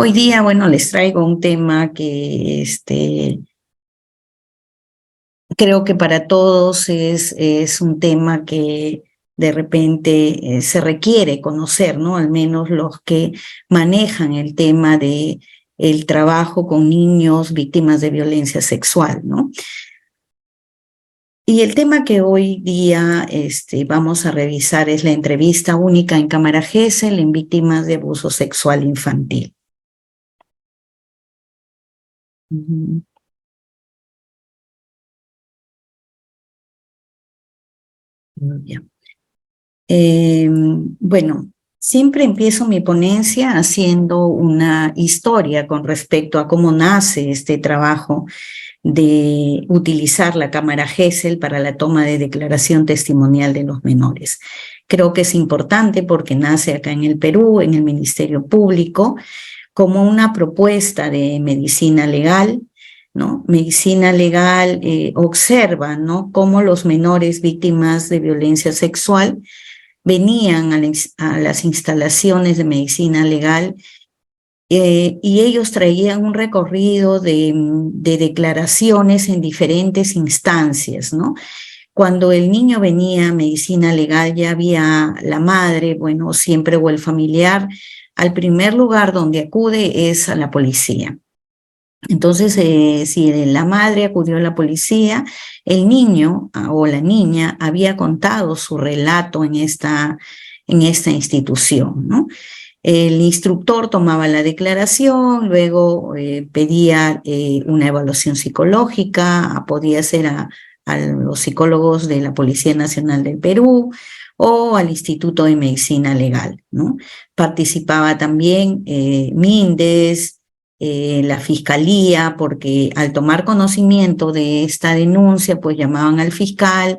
Hoy día, bueno, les traigo un tema que creo que para todos es un tema que de repente se requiere conocer, ¿no? Al menos los que manejan el tema de el trabajo con niños víctimas de violencia sexual, ¿no? Y el tema que hoy día vamos a revisar es la entrevista única en Cámara Gesell en víctimas de abuso sexual infantil. Ujú. Muy bien. Bueno, siempre empiezo mi ponencia haciendo una historia con respecto a cómo nace este trabajo de utilizar la cámara Gesell para la toma de declaración testimonial de los menores. Creo que es importante porque nace acá en el Perú, en el Ministerio Público, como una propuesta de medicina legal, ¿no? Medicina legal observa, ¿no?, cómo los menores víctimas de violencia sexual venían a las instalaciones de medicina legal y ellos traían un recorrido de declaraciones en diferentes instancias, ¿no? Cuando el niño venía a medicina legal ya había la madre, bueno, siempre o el familiar, al primer lugar donde acude es a la policía. Entonces, si la madre acudió a la policía, el niño o la niña había contado su relato en esta institución, ¿no? El instructor tomaba la declaración, luego pedía una evaluación psicológica, podía ser a los psicólogos de la Policía Nacional del Perú o al Instituto de Medicina Legal, ¿no? Participaba también Mindes, la Fiscalía, porque al tomar conocimiento de esta denuncia, pues llamaban al fiscal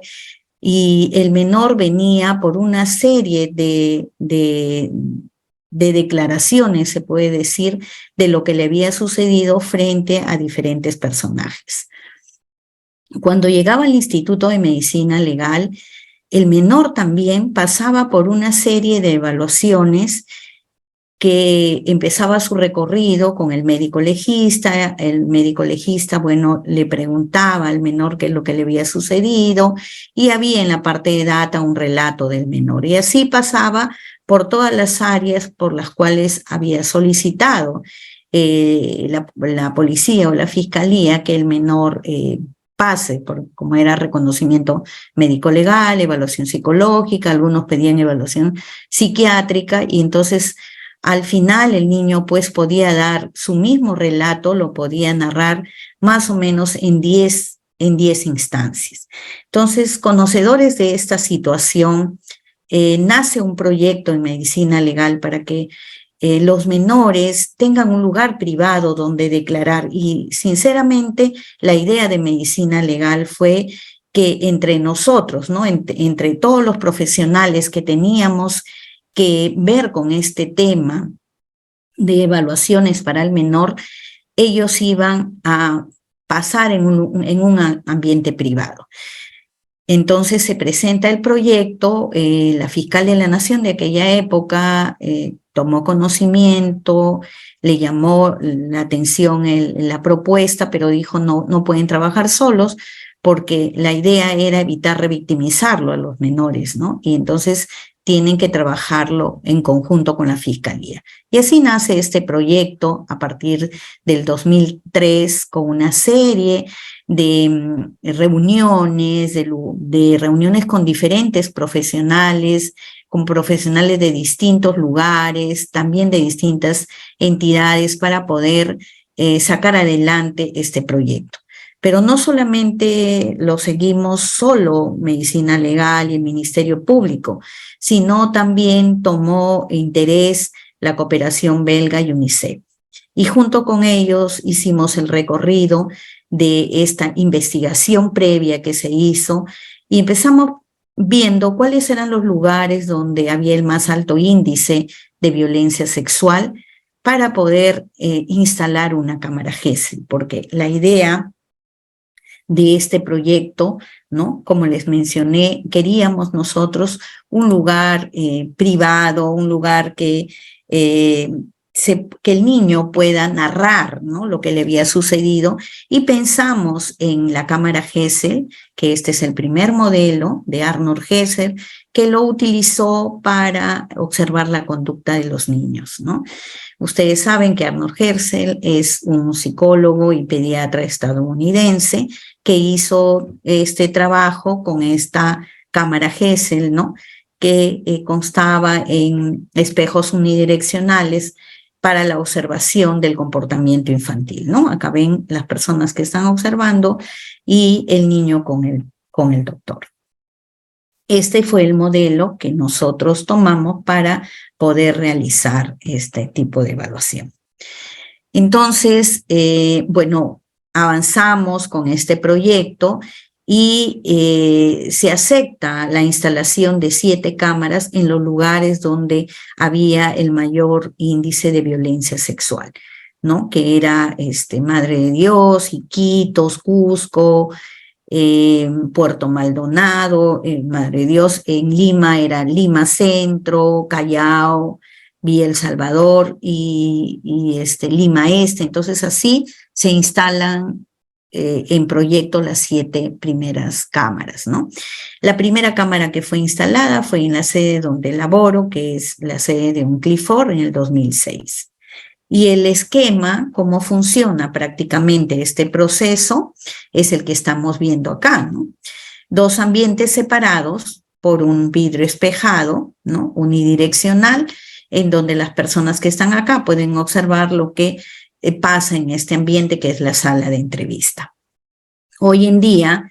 y el menor venía por una serie de declaraciones, se puede decir, de lo que le había sucedido frente a diferentes personajes. Cuando llegaba al Instituto de Medicina Legal, el menor también pasaba por una serie de evaluaciones que empezaba su recorrido con el médico legista. El médico legista, bueno, le preguntaba al menor qué es lo que le había sucedido y había en la parte de data un relato del menor. Y así pasaba por todas las áreas por las cuales había solicitado la policía o la fiscalía que el menor pase, como era reconocimiento médico-legal, evaluación psicológica, algunos pedían evaluación psiquiátrica y entonces al final el niño pues podía dar su mismo relato, lo podía narrar más o menos en 10 instancias. Entonces, conocedores de esta situación, nace un proyecto en medicina legal para que los menores tengan un lugar privado donde declarar y sinceramente la idea de medicina legal fue que entre nosotros, ¿no?, entre todos los profesionales que teníamos que ver con este tema de evaluaciones para el menor, ellos iban a pasar en un ambiente privado. Entonces se presenta el proyecto, la fiscal de la Nación de aquella época tomó conocimiento, le llamó la atención la propuesta, pero dijo no pueden trabajar solos porque la idea era evitar revictimizarlo a los menores, ¿no? Y entonces tienen que trabajarlo en conjunto con la fiscalía. Y así nace este proyecto a partir del 2003 con una serie de reuniones, de reuniones con diferentes profesionales, con profesionales de distintos lugares, también de distintas entidades para poder sacar adelante este proyecto. Pero no solamente lo seguimos solo Medicina Legal y el Ministerio Público, sino también tomó interés la cooperación belga y UNICEF. Y junto con ellos hicimos el recorrido de esta investigación previa que se hizo y empezamos viendo cuáles eran los lugares donde había el más alto índice de violencia sexual para poder instalar una cámara Gesell, porque la idea de este proyecto, ¿no?, como les mencioné, queríamos nosotros un lugar privado, un lugar que que el niño pueda narrar, ¿no?, lo que le había sucedido, y pensamos en la cámara Gesell, que este es el primer modelo de Arnold Gesell, que lo utilizó para observar la conducta de los niños, ¿no? Ustedes saben que Arnold Gesell es un psicólogo y pediatra estadounidense que hizo este trabajo con esta cámara Gesell, ¿no?, que constaba en espejos unidireccionales para la observación del comportamiento infantil, ¿no? Acá ven las personas que están observando y el niño con el doctor. Este fue el modelo que nosotros tomamos para poder realizar este tipo de evaluación. Entonces, bueno, avanzamos con este proyecto y se acepta la instalación de 7 cámaras en los lugares donde había el mayor índice de violencia sexual, ¿no?, que era Madre de Dios, Iquitos, Cusco, Puerto Maldonado, Madre de Dios. En Lima era Lima Centro, Callao, Villa El Salvador y Lima Este. Entonces así se instalan en proyecto las 7 primeras cámaras, ¿no? La primera cámara que fue instalada fue en la sede donde laboro, que es la sede de Clifford, en el 2006. Y el esquema, cómo funciona prácticamente este proceso, es el que estamos viendo acá, ¿no? 2 ambientes separados por un vidrio espejado, ¿no?, unidireccional, en donde las personas que están acá pueden observar lo que pasa en este ambiente, que es la sala de entrevista. Hoy en día,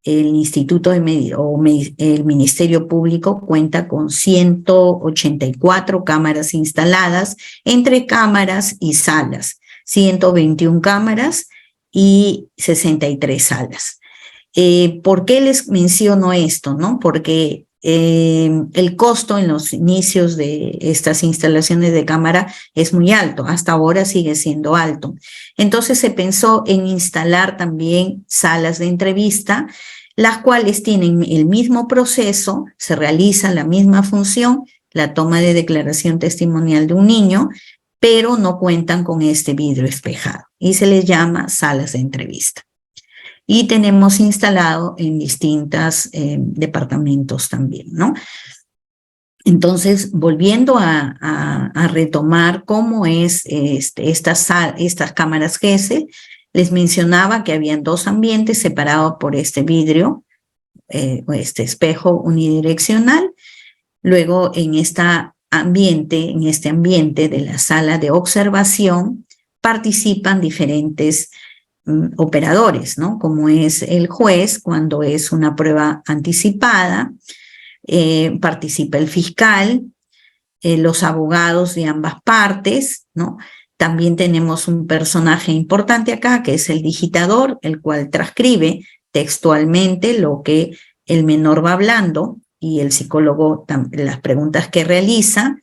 el el Ministerio Público cuenta con 184 cámaras instaladas entre cámaras y salas, 121 cámaras y 63 salas. ¿Por qué les menciono esto, no? Porque el costo en los inicios de estas instalaciones de cámara es muy alto, hasta ahora sigue siendo alto. Entonces se pensó en instalar también salas de entrevista, las cuales tienen el mismo proceso, se realiza la misma función, la toma de declaración testimonial de un niño, pero no cuentan con este vidrio espejado y se les llama salas de entrevista. Y tenemos instalado en distintos departamentos también, ¿no? Entonces, volviendo a retomar cómo es estas cámaras Gesell, les mencionaba que habían 2 ambientes separados por este vidrio, este espejo unidireccional. Luego, en este ambiente de la sala de observación, participan diferentes operadores, ¿no?, como es el juez cuando es una prueba anticipada, participa el fiscal, los abogados de ambas partes, ¿no? También tenemos un personaje importante acá, que es el digitador, el cual transcribe textualmente lo que el menor va hablando y el psicólogo las preguntas que realiza.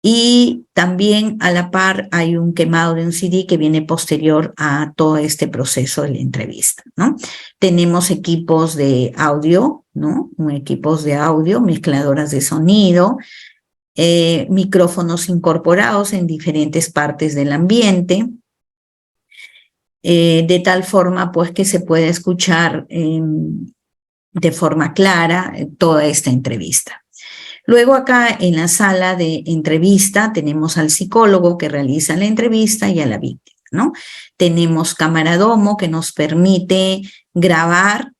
Y también a la par hay un quemado de un CD que viene posterior a todo este proceso de la entrevista, ¿no? Tenemos equipos de audio, ¿no? Equipos de audio, mezcladoras de sonido, micrófonos incorporados en diferentes partes del ambiente, de tal forma pues que se pueda escuchar de forma clara toda esta entrevista. Luego acá en la sala de entrevista tenemos al psicólogo que realiza la entrevista y a la víctima, ¿no? Tenemos cámara domo que nos permite grabar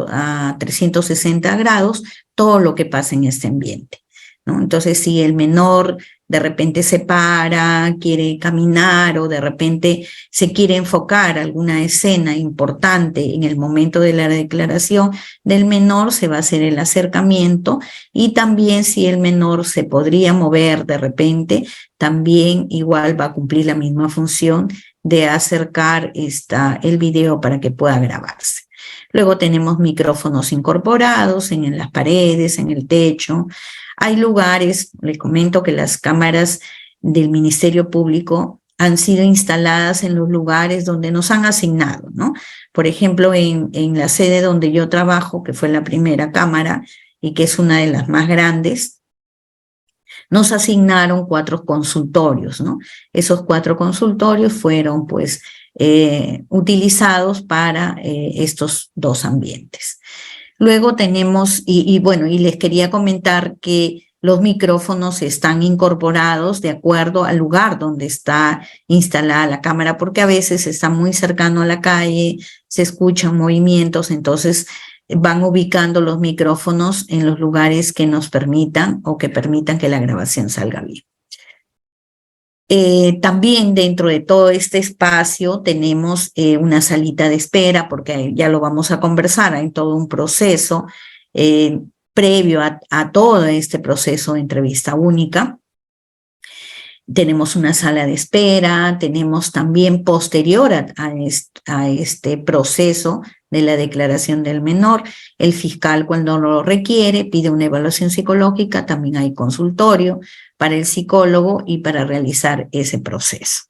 a 360 grados todo lo que pasa en este ambiente, ¿no? Entonces, si el menor de repente se para, quiere caminar o de repente se quiere enfocar alguna escena importante en el momento de la declaración del menor, se va a hacer el acercamiento, y también si el menor se podría mover de repente, también igual va a cumplir la misma función de acercar el video para que pueda grabarse. Luego tenemos micrófonos incorporados en las paredes, en el techo. Hay lugares, les comento que las cámaras del Ministerio Público han sido instaladas en los lugares donde nos han asignado, ¿no? Por ejemplo, en la sede donde yo trabajo, que fue la primera cámara y que es una de las más grandes, nos asignaron 4 consultorios, ¿no? Esos 4 consultorios fueron, pues, utilizados para estos 2 ambientes. Luego tenemos, bueno, y les quería comentar que los micrófonos están incorporados de acuerdo al lugar donde está instalada la cámara, porque a veces está muy cercano a la calle, se escuchan movimientos, entonces van ubicando los micrófonos en los lugares que nos permitan o que permitan que la grabación salga bien. También dentro de todo este espacio tenemos una salita de espera, porque ya lo vamos a conversar, hay todo un proceso previo a todo este proceso de entrevista única. Tenemos una sala de espera, tenemos también posterior a este proceso de la declaración del menor, el fiscal cuando lo requiere pide una evaluación psicológica, también hay consultorio para el psicólogo y para realizar ese proceso.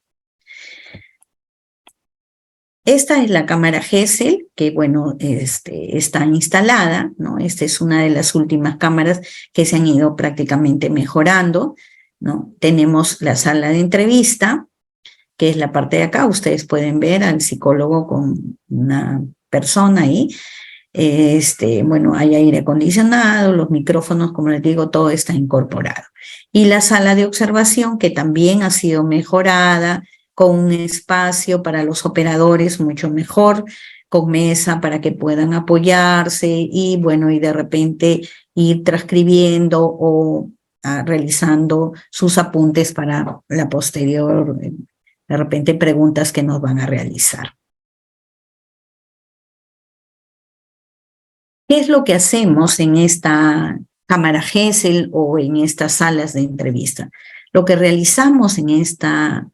Esta es la cámara Gesell, que bueno, está instalada, ¿no? Esta es una de las últimas cámaras que se han ido prácticamente mejorando, ¿no? Tenemos la sala de entrevista, que es la parte de acá, ustedes pueden ver al psicólogo con una persona ahí. Bueno, hay aire acondicionado, los micrófonos, como les digo, todo está incorporado. Y la sala de observación, que también ha sido mejorada, con un espacio para los operadores mucho mejor, con mesa para que puedan apoyarse y bueno, y de repente ir transcribiendo o realizando sus apuntes para la posterior, de repente preguntas que nos van a realizar. ¿Qué es lo que hacemos en esta cámara Gesell o en estas salas de entrevista? Lo que realizamos en esta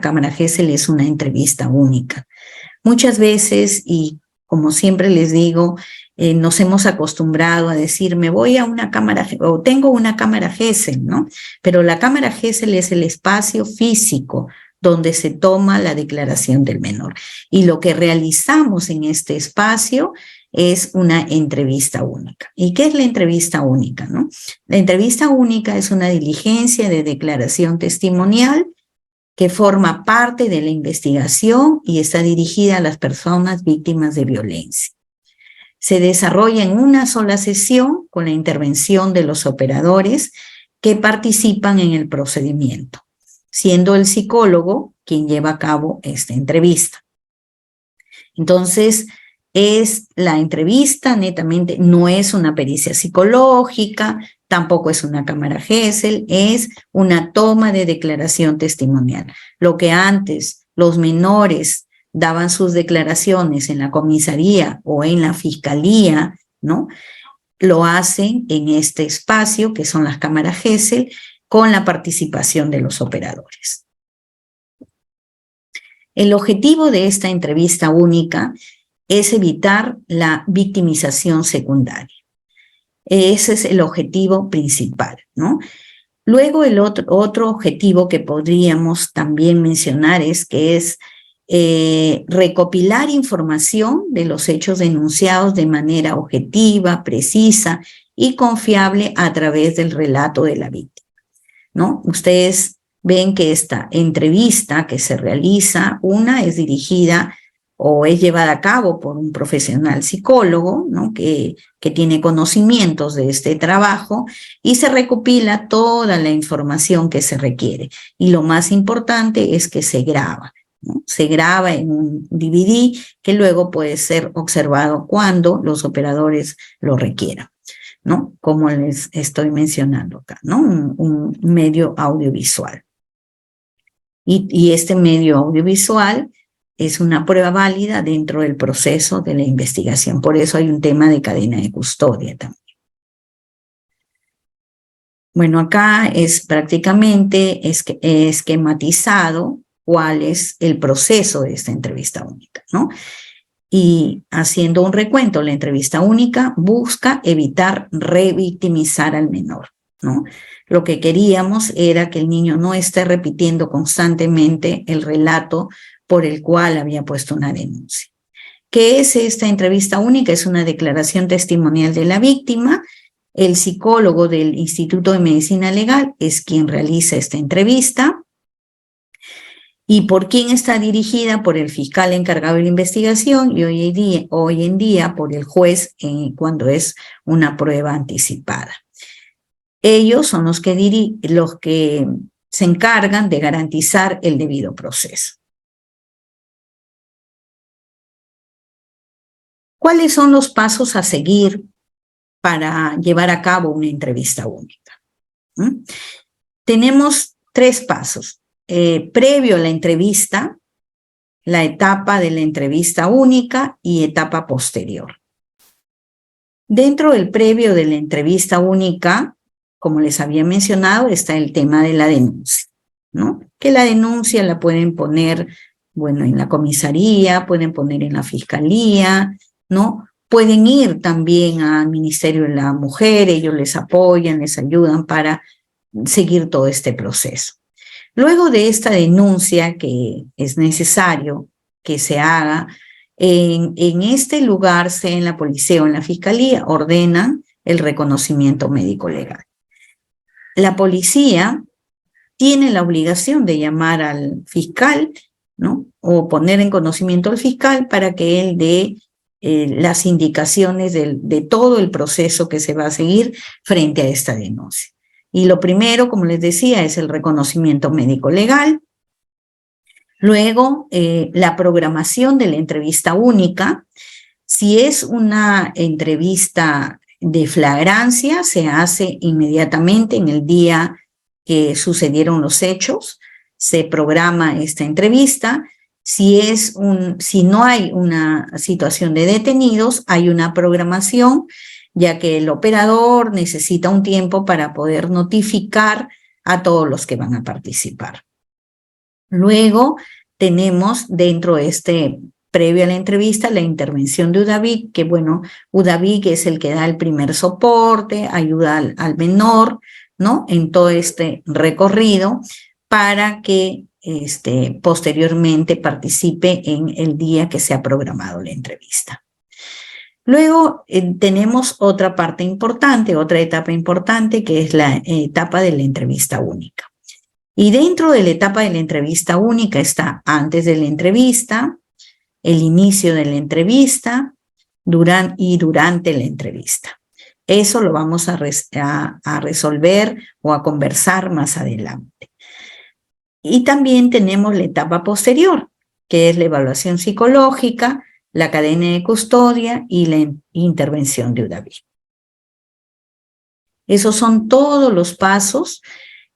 cámara Gesell es una entrevista única. Muchas veces, y como siempre les digo, nos hemos acostumbrado a decir, me voy a una cámara, o tengo una cámara Gesell, ¿no? Pero la cámara Gesell es el espacio físico donde se toma la declaración del menor. Y lo que realizamos en este espacio es una entrevista única. ¿Y qué es la entrevista única, no? La entrevista única es una diligencia de declaración testimonial que forma parte de la investigación y está dirigida a las personas víctimas de violencia. Se desarrolla en una sola sesión con la intervención de los operadores que participan en el procedimiento, siendo el psicólogo quien lleva a cabo esta entrevista. Entonces, es la entrevista netamente, no es una pericia psicológica, tampoco es una cámara Gesell, es una toma de declaración testimonial. Lo que antes los menores daban sus declaraciones en la comisaría o en la fiscalía, ¿no? Lo hacen en este espacio, que son las cámaras Gesell, con la participación de los operadores. El objetivo de esta entrevista única es evitar la victimización secundaria. Ese es el objetivo principal, ¿no? Luego el otro objetivo que podríamos también mencionar es que es recopilar información de los hechos denunciados de manera objetiva, precisa y confiable a través del relato de la víctima, ¿no? Ustedes ven que esta entrevista que se realiza, una es dirigida o es llevada a cabo por un profesional psicólogo, ¿no? que tiene conocimientos de este trabajo y se recopila toda la información que se requiere. Y lo más importante es que se graba, ¿no? Se graba en un DVD que luego puede ser observado cuando los operadores lo requieran, ¿no? Como les estoy mencionando acá, ¿no? Un medio audiovisual. Y este medio audiovisual es una prueba válida dentro del proceso de la investigación. Por eso hay un tema de cadena de custodia también. Bueno, acá es prácticamente esquematizado cuál es el proceso de esta entrevista única, ¿no? Y haciendo un recuento, la entrevista única busca evitar revictimizar al menor, ¿no? Lo que queríamos era que el niño no esté repitiendo constantemente el relato por el cual había puesto una denuncia. ¿Qué es esta entrevista única? Es una declaración testimonial de la víctima El psicólogo del Instituto de Medicina Legal es quien realiza esta entrevista. ¿Y por quién está dirigida? Por el fiscal encargado de la investigación y hoy en día por el juez cuando es una prueba anticipada. Ellos son los que se encargan de garantizar el debido proceso. ¿Cuáles son los pasos a seguir para llevar a cabo una entrevista única? Tenemos 3 pasos. Previo a la entrevista, la etapa de la entrevista única y etapa posterior. Dentro del previo de la entrevista única, como les había mencionado, está el tema de la denuncia, ¿no? Que la denuncia la pueden poner, bueno, en la comisaría, pueden poner en la fiscalía, ¿no? Pueden ir también al Ministerio de la Mujer, ellos les apoyan, les ayudan para seguir todo este proceso. Luego de esta denuncia que es necesario que se haga, en este lugar, sea en la policía o en la fiscalía, ordenan el reconocimiento médico legal. La policía tiene la obligación de llamar al fiscal, ¿no? O poner en conocimiento al fiscal para que él dé las indicaciones de todo el proceso que se va a seguir frente a esta denuncia. Y lo primero, como les decía, es el reconocimiento médico legal. Luego, la programación de la entrevista única. Si es una entrevista de flagrancia, se hace inmediatamente en el día que sucedieron los hechos, se programa esta entrevista. Si no hay una situación de detenidos, hay una programación, ya que el operador necesita un tiempo para poder notificar a todos los que van a participar. Luego tenemos dentro de previo a la entrevista, la intervención de UDAVIC, que bueno, UDAVIC es el que da el primer soporte, ayuda al menor, ¿no? En todo este recorrido para que posteriormente participe en el día que se ha programado la entrevista. Luego tenemos otra parte importante, otra etapa importante, que es la etapa de la entrevista única. Y dentro de la etapa de la entrevista única está antes de la entrevista, el inicio de la entrevista y durante la entrevista. Eso lo vamos a resolver o a conversar más adelante. Y también tenemos la etapa posterior, que es la evaluación psicológica, la cadena de custodia y la intervención de UDAVIC. Esos son todos los pasos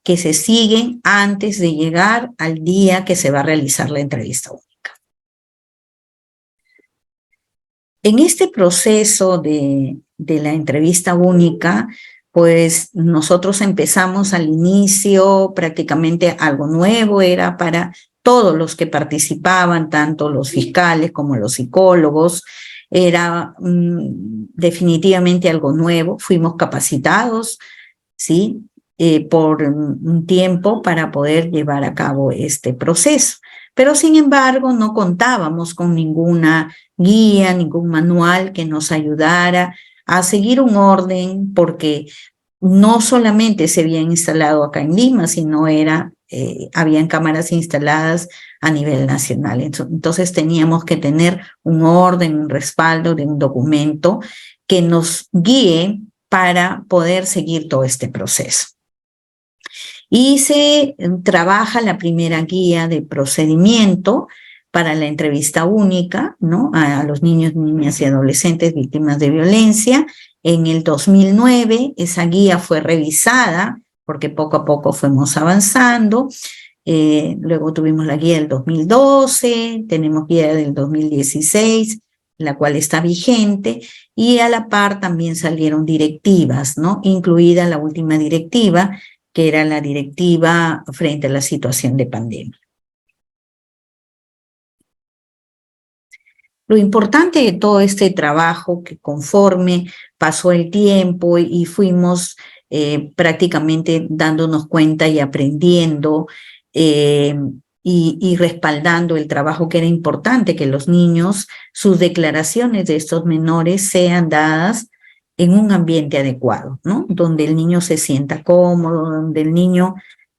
que se siguen antes de llegar al día que se va a realizar la entrevista única. En este proceso de la entrevista única, pues nosotros empezamos al inicio prácticamente algo nuevo, era para todos los que participaban, tanto los fiscales como los psicólogos, era definitivamente algo nuevo, fuimos capacitados, ¿sí? Por un tiempo para poder llevar a cabo este proceso. Pero sin embargo no contábamos con ninguna guía, ningún manual que nos ayudara a seguir un orden, porque no solamente se había instalado acá en Lima, sino habían cámaras instaladas a nivel nacional. Entonces teníamos que tener un orden, un respaldo de un documento que nos guíe para poder seguir todo este proceso. Y se trabaja la primera guía de procedimiento para la entrevista única, ¿no? A los niños, niñas y adolescentes víctimas de violencia. En el 2009 esa guía fue revisada porque poco a poco fuimos avanzando. Luego tuvimos la guía del 2012, tenemos guía del 2016, la cual está vigente, y a la par también salieron directivas, ¿no? Incluida la última directiva, que era la directiva frente a la situación de pandemia. Lo importante de todo este trabajo, que conforme pasó el tiempo y fuimos prácticamente dándonos cuenta y aprendiendo y respaldando el trabajo, que era importante que los niños, sus declaraciones de estos menores sean dadas en un ambiente adecuado, ¿no? Donde el niño se sienta cómodo, donde el niño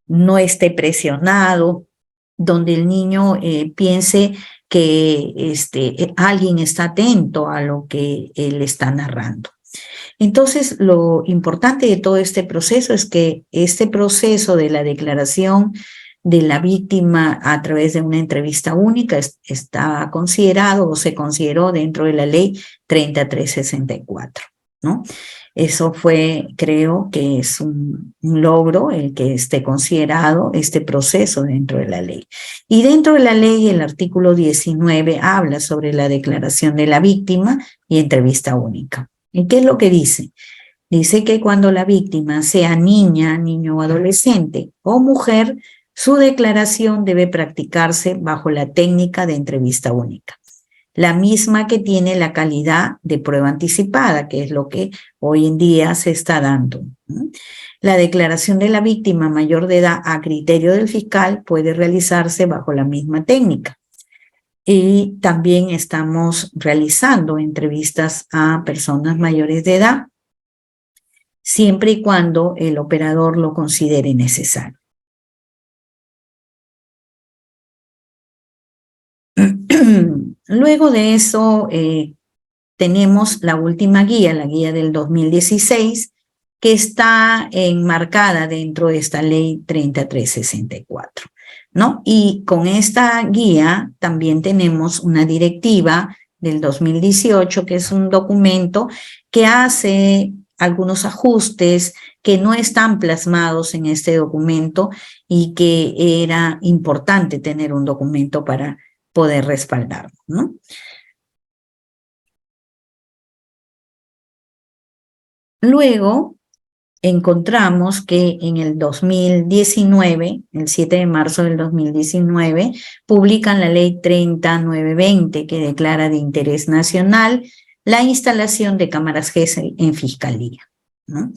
no esté presionado, donde el niño piense que alguien está atento a lo que él está narrando. Entonces, lo importante de todo este proceso es que este proceso de la declaración de la víctima a través de una entrevista única está considerado o se consideró dentro de la ley 3364, ¿no? Eso fue, creo que es un logro el que esté considerado este proceso dentro de la ley. Y dentro de la ley, el artículo 19 habla sobre la declaración de la víctima y entrevista única. ¿Y qué es lo que dice? Dice que cuando la víctima sea niña, niño o adolescente o mujer, su declaración debe practicarse bajo la técnica de entrevista única, la misma que tiene la calidad de prueba anticipada, que es lo que hoy en día se está dando. La declaración de la víctima mayor de edad a criterio del fiscal puede realizarse bajo la misma técnica. Y también estamos realizando entrevistas a personas mayores de edad, siempre y cuando el operador lo considere necesario. Luego de eso, tenemos la última guía, la guía del 2016, que está enmarcada dentro de esta ley 3364, ¿no? Y con esta guía también tenemos una directiva del 2018, que es un documento que hace algunos ajustes que no están plasmados en este documento y que era importante tener un documento para poder respaldarlo, ¿no? Luego encontramos que en el 2019, el 7 de marzo del 2019, publican la ley 30920 que declara de interés nacional la instalación de cámaras GESEL en fiscalía, ¿no?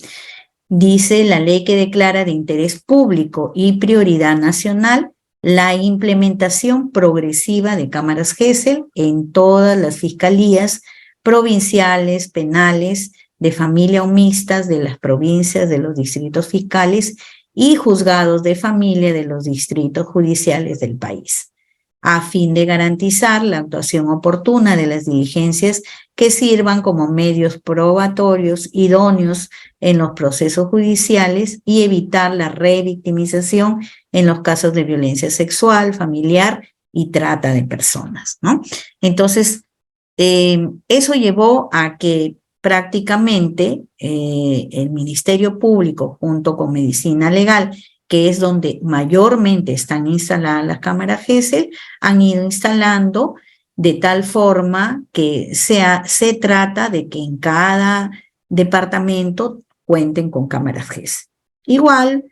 Dice la ley que declara de interés público y prioridad nacional la implementación progresiva de cámaras GESEL en todas las fiscalías provinciales, penales, de familia o mixtas de las provincias, de los distritos fiscales y juzgados de familia de los distritos judiciales del país, a fin de garantizar la actuación oportuna de las diligencias que sirvan como medios probatorios idóneos en los procesos judiciales y evitar la revictimización en los casos de violencia sexual, familiar y trata de personas, ¿no? Entonces, eso llevó a que prácticamente el Ministerio Público junto con Medicina Legal, que es donde mayormente están instaladas las cámaras GESEL, han ido instalando de tal forma que se trata de que en cada departamento cuenten con cámaras GESEL. Igual,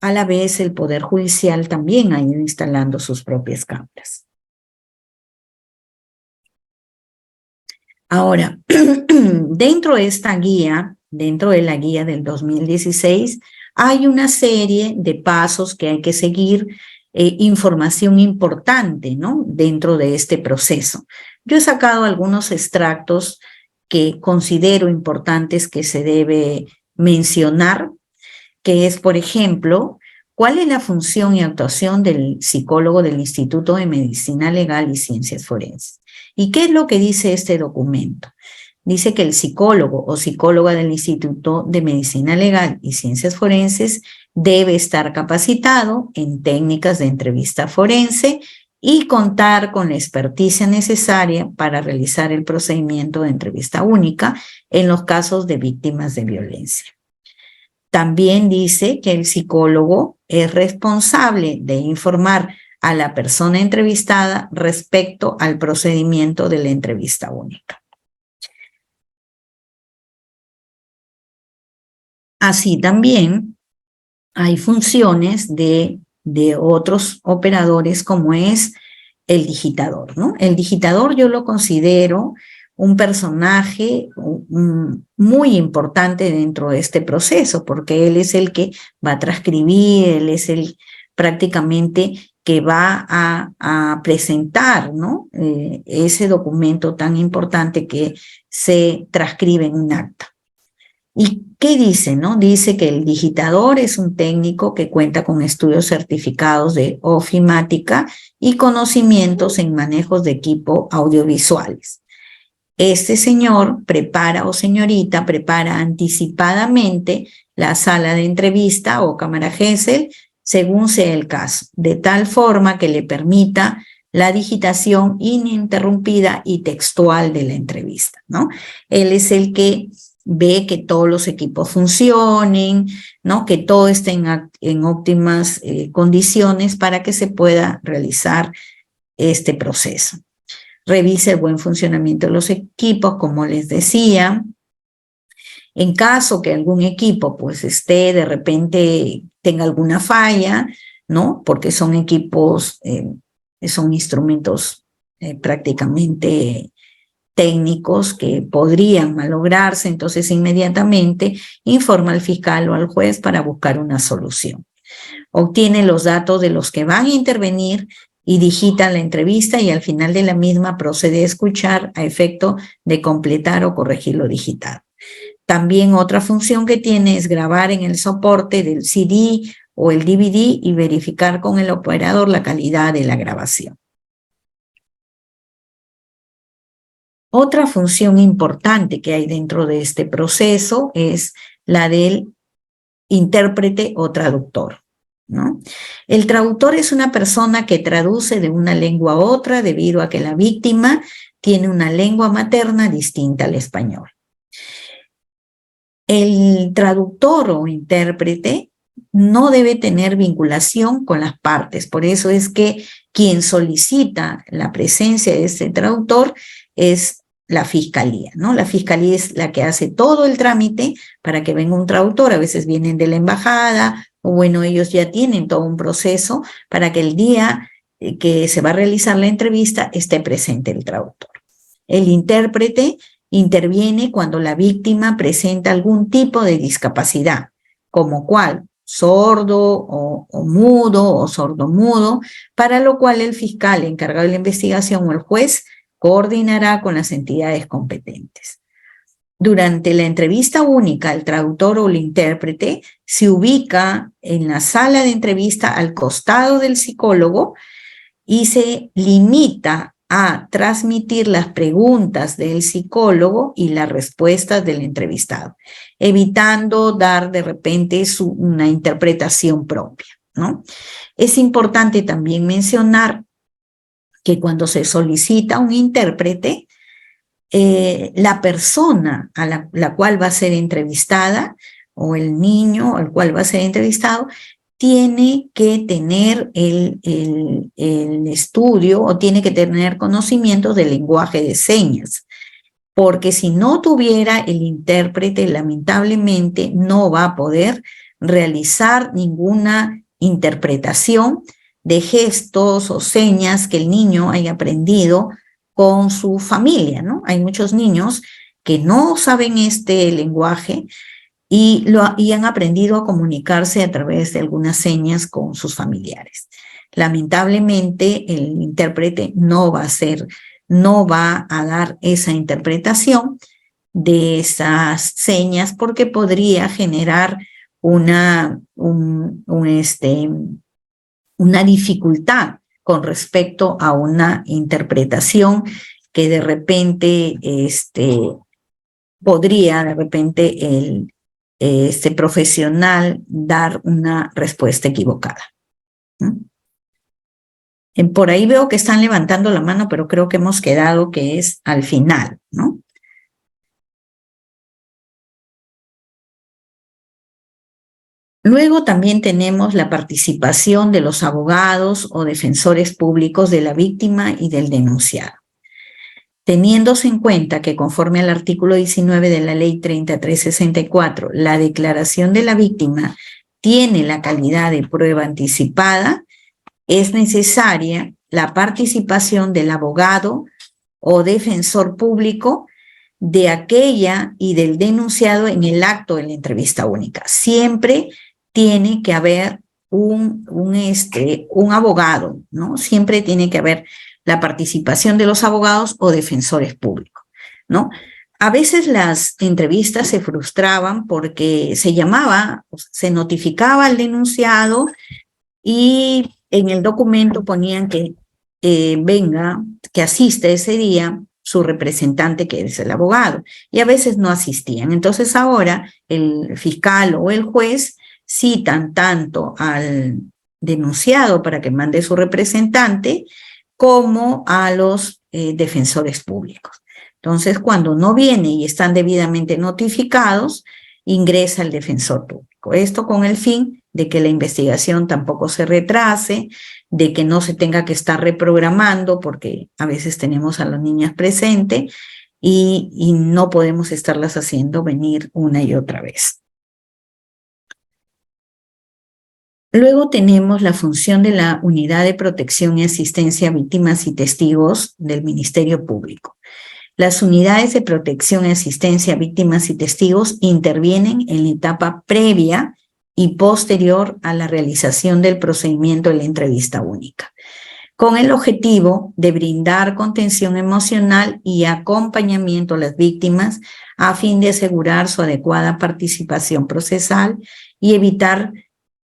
a la vez, el Poder Judicial también ha ido instalando sus propias cámaras. Ahora, dentro de esta guía, dentro de la guía del 2016, hay una serie de pasos que hay que seguir, información importante, ¿no? Dentro de este proceso. Yo he sacado algunos extractos que considero importantes que se debe mencionar, que es, por ejemplo, ¿cuál es la función y actuación del psicólogo del Instituto de Medicina Legal y Ciencias Forenses? ¿Y qué es lo que dice este documento? Dice que el psicólogo o psicóloga del Instituto de Medicina Legal y Ciencias Forenses debe estar capacitado en técnicas de entrevista forense y contar con la experticia necesaria para realizar el procedimiento de entrevista única en los casos de víctimas de violencia. También dice que el psicólogo es responsable de informar a la persona entrevistada respecto al procedimiento de la entrevista única. Así también hay funciones de otros operadores como es el digitador, ¿no? El digitador yo lo considero un personaje muy importante dentro de este proceso, porque él es el que va a transcribir, él es el prácticamente que va a presentar, ¿no? Ese documento tan importante que se transcribe en un acta. ¿Y qué dice, no? Dice que el digitador es un técnico que cuenta con estudios certificados de ofimática y conocimientos en manejos de equipo audiovisuales. Este señor prepara o señorita prepara anticipadamente la sala de entrevista o cámara Gesell según sea el caso, de tal forma que le permita la digitación ininterrumpida y textual de la entrevista, ¿no? Él es el que ve que todos los equipos funcionen, ¿no? Que todo esté en óptimas condiciones para que se pueda realizar este proceso. Revise el buen funcionamiento de los equipos, como les decía. En caso que algún equipo pues esté de repente tenga alguna falla, ¿no? Porque son equipos, son instrumentos prácticamente técnicos que podrían malograrse, entonces inmediatamente informa al fiscal o al juez para buscar una solución. Obtiene los datos de los que van a intervenir y digita la entrevista y al final de la misma procede a escuchar a efecto de completar o corregir lo digitado. También otra función que tiene es grabar en el soporte del CD o el DVD y verificar con el operador la calidad de la grabación. Otra función importante que hay dentro de este proceso es la del intérprete o traductor, ¿no? El traductor es una persona que traduce de una lengua a otra debido a que la víctima tiene una lengua materna distinta al español. El traductor o intérprete no debe tener vinculación con las partes, por eso es que quien solicita la presencia de este traductor es la fiscalía, ¿no? La fiscalía es la que hace todo el trámite para que venga un traductor, a veces vienen de la embajada, o bueno, ellos ya tienen todo un proceso para que el día que se va a realizar la entrevista esté presente el traductor. El intérprete interviene cuando la víctima presenta algún tipo de discapacidad, como cual sordo o mudo o sordomudo, para lo cual el fiscal encargado de la investigación o el juez coordinará con las entidades competentes. Durante la entrevista única, el traductor o el intérprete se ubica en la sala de entrevista al costado del psicólogo y se limita a transmitir las preguntas del psicólogo y las respuestas del entrevistado, evitando dar de repente una interpretación propia, ¿no? Es importante también mencionar que cuando se solicita un intérprete, la persona a la cual va a ser entrevistada o el niño al cual va a ser entrevistado tiene que tener el estudio o tiene que tener conocimiento del lenguaje de señas, porque si no tuviera el intérprete, lamentablemente no va a poder realizar ninguna interpretación de gestos o señas que el niño haya aprendido con su familia, ¿no? Hay muchos niños que no saben este lenguaje y han aprendido a comunicarse a través de algunas señas con sus familiares. Lamentablemente, el intérprete no va a dar esa interpretación de esas señas porque podría generar una dificultad con respecto a una interpretación que de repente podría de repente este profesional dar una respuesta equivocada. Por ahí veo que están levantando la mano, pero creo que hemos quedado que es al final, ¿no? Luego también tenemos la participación de los abogados o defensores públicos de la víctima y del denunciado. Teniéndose en cuenta que conforme al artículo 19 de la Ley 3364, la declaración de la víctima tiene la calidad de prueba anticipada, es necesaria la participación del abogado o defensor público de aquella y del denunciado en el acto de la entrevista única. Siempre tiene que haber un abogado, ¿no? Siempre tiene que haber la participación de los abogados o defensores públicos, ¿no? A veces las entrevistas se frustraban porque se llamaba, se notificaba al denunciado y en el documento ponían que venga, que asista ese día su representante, que es el abogado, y a veces no asistían. Entonces ahora el fiscal o el juez citan tanto al denunciado para que mande su representante como a los defensores públicos. Entonces, cuando no viene y están debidamente notificados, ingresa el defensor público. Esto con el fin de que la investigación tampoco se retrase, de que no se tenga que estar reprogramando, porque a veces tenemos a las niñas presentes y no podemos estarlas haciendo venir una y otra vez. Luego tenemos la función de la Unidad de Protección y Asistencia a Víctimas y Testigos del Ministerio Público. Las unidades de protección y asistencia a víctimas y testigos intervienen en la etapa previa y posterior a la realización del procedimiento de la entrevista única, con el objetivo de brindar contención emocional y acompañamiento a las víctimas a fin de asegurar su adecuada participación procesal y evitar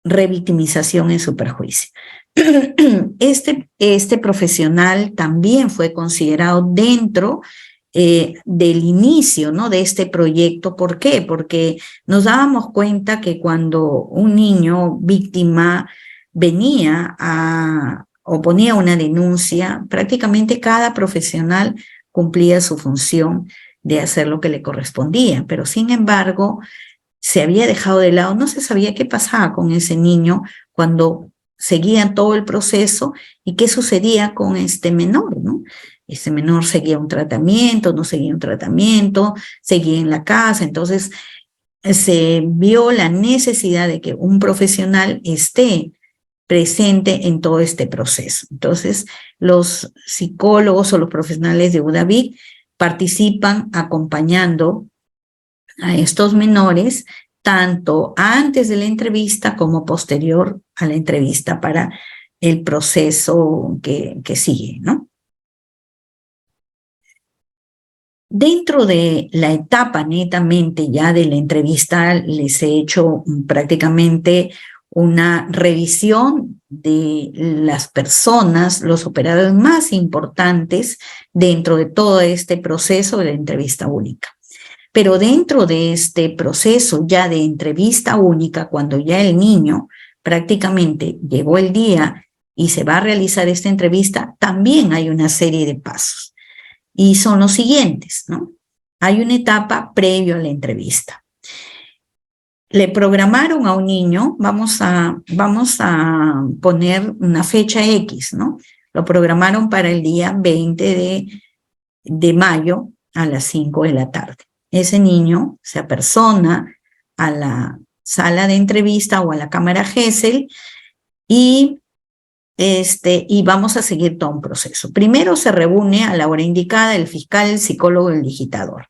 revictimización en su perjuicio. Este profesional también fue considerado dentro del inicio, ¿no?, de este proyecto. ¿Por qué? Porque nos dábamos cuenta que cuando un niño víctima venía o ponía una denuncia, prácticamente cada profesional cumplía su función de hacer lo que le correspondía, pero sin embargo se había dejado de lado, no se sabía qué pasaba con ese niño cuando seguían todo el proceso y qué sucedía con este menor, ¿no? Ese menor seguía un tratamiento, no seguía un tratamiento, seguía en la casa. Entonces se vio la necesidad de que un profesional esté presente en todo este proceso. Entonces los psicólogos o los profesionales de UDAVIC participan acompañando a estos menores tanto antes de la entrevista como posterior a la entrevista para el proceso que sigue, ¿no? Dentro de la etapa netamente ya de la entrevista, les he hecho prácticamente una revisión de las personas, los operadores más importantes dentro de todo este proceso de la entrevista única. Pero dentro de este proceso ya de entrevista única, cuando ya el niño prácticamente llegó el día y se va a realizar esta entrevista, también hay una serie de pasos. Y son los siguientes, ¿no? Hay una etapa previo a la entrevista. Le programaron a un niño, vamos a poner una fecha X, ¿no? Lo programaron para el día 20 de mayo a las 5 de la tarde. Ese niño se apersona a la sala de entrevista o a la cámara GESEL y vamos a seguir todo un proceso. Primero se reúne a la hora indicada el fiscal, el psicólogo y el digitador,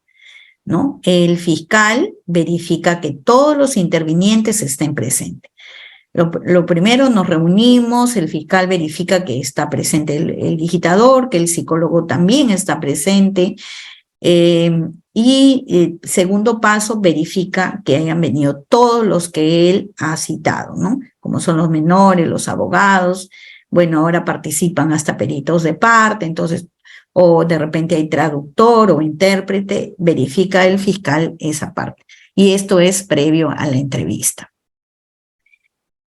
¿no? El fiscal verifica que todos los intervinientes estén presentes. Lo primero, nos reunimos, el fiscal verifica que está presente el digitador, que el psicólogo también está presente, segundo paso, verifica que hayan venido todos los que él ha citado, ¿no? Como son los menores, los abogados. Bueno, ahora participan hasta peritos de parte, entonces, o de repente hay traductor o intérprete, verifica el fiscal esa parte. Y esto es previo a la entrevista.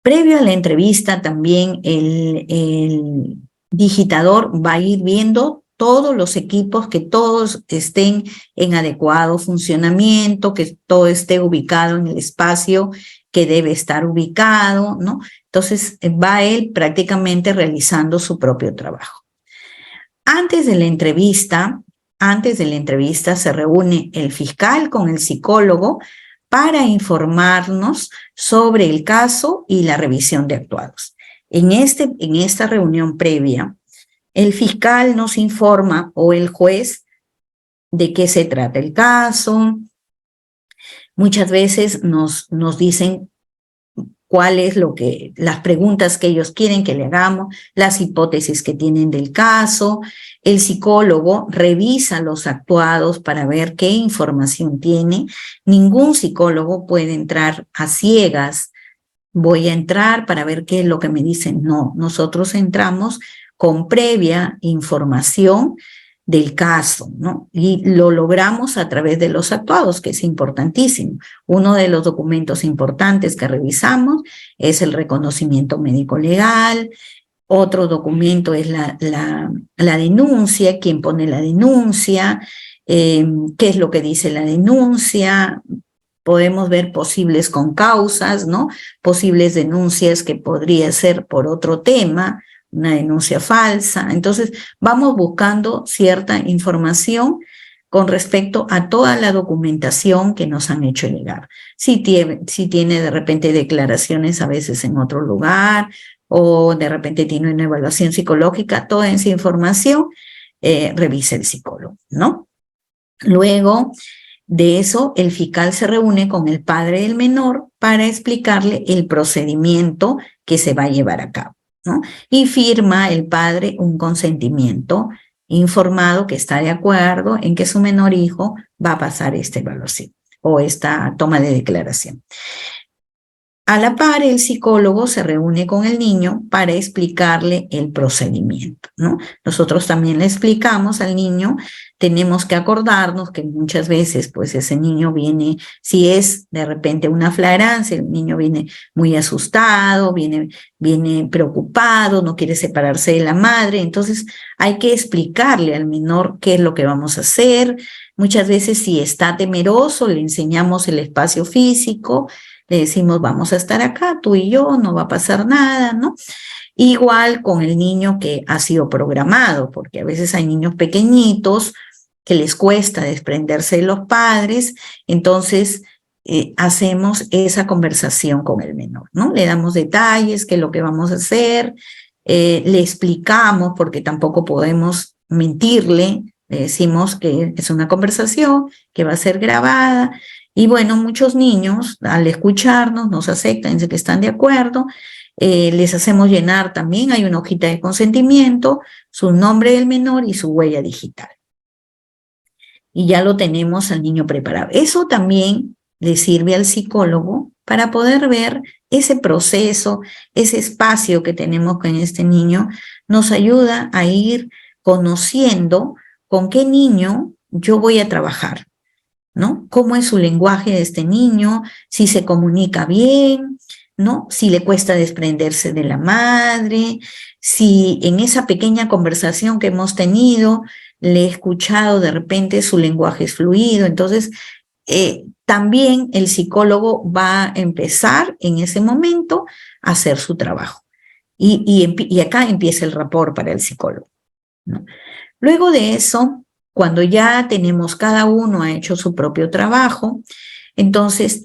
Previo a la entrevista también el digitador va a ir viendo todos los equipos, que todos estén en adecuado funcionamiento, que todo esté ubicado en el espacio que debe estar ubicado, ¿no? Entonces va él prácticamente realizando su propio trabajo. Antes de la entrevista se reúne el fiscal con el psicólogo para informarnos sobre el caso y la revisión de actuados. En esta reunión previa, el fiscal nos informa, o el juez, de qué se trata el caso. Muchas veces nos dicen cuál es las preguntas que ellos quieren que le hagamos, las hipótesis que tienen del caso. El psicólogo revisa los actuados para ver qué información tiene. Ningún psicólogo puede entrar a ciegas. Voy a entrar para ver qué es lo que me dicen. No, nosotros entramos con previa información del caso, ¿no? Y lo logramos a través de los actuados, que es importantísimo. Uno de los documentos importantes que revisamos es el reconocimiento médico legal. Otro documento es la denuncia, quién pone la denuncia, qué es lo que dice la denuncia. Podemos ver posibles concausas, ¿no? Posibles denuncias que podría ser por otro tema, una denuncia falsa. Entonces, vamos buscando cierta información con respecto a toda la documentación que nos han hecho llegar. Si tiene de repente declaraciones a veces en otro lugar, o de repente tiene una evaluación psicológica, toda esa información revisa el psicólogo, ¿no? Luego de eso, el fiscal se reúne con el padre del menor para explicarle el procedimiento que se va a llevar a cabo, ¿no? Y firma el padre un consentimiento informado que está de acuerdo en que su menor hijo va a pasar esta evaluación o esta toma de declaración. A la par, el psicólogo se reúne con el niño para explicarle el procedimiento, ¿no? Nosotros también le explicamos al niño, tenemos que acordarnos que muchas veces, pues ese niño viene, si es de repente una flagrancia, el niño viene muy asustado, viene preocupado, no quiere separarse de la madre, entonces hay que explicarle al menor qué es lo que vamos a hacer. Muchas veces, si está temeroso, le enseñamos el espacio físico, le decimos, vamos a estar acá, tú y yo, no va a pasar nada, ¿no? Igual con el niño que ha sido programado, porque a veces hay niños pequeñitos que les cuesta desprenderse de los padres, entonces hacemos esa conversación con el menor, ¿no? Le damos detalles, qué es lo que vamos a hacer, le explicamos, porque tampoco podemos mentirle, le decimos que es una conversación que va a ser grabada. Y bueno, muchos niños al escucharnos nos aceptan, dicen que están de acuerdo, les hacemos llenar también, hay una hojita de consentimiento, su nombre del menor y su huella digital. Y ya lo tenemos al niño preparado. Eso también le sirve al psicólogo para poder ver ese proceso, ese espacio que tenemos con este niño, nos ayuda a ir conociendo con qué niño yo voy a trabajar, ¿no? ¿Cómo es su lenguaje de este niño? Si se comunica bien, ¿no? Si le cuesta desprenderse de la madre, si en esa pequeña conversación que hemos tenido le he escuchado de repente su lenguaje es fluido. Entonces, también el psicólogo va a empezar en ese momento a hacer su trabajo. Y acá empieza el rapport para el psicólogo, ¿no? Luego de eso, cuando ya tenemos cada uno ha hecho su propio trabajo, entonces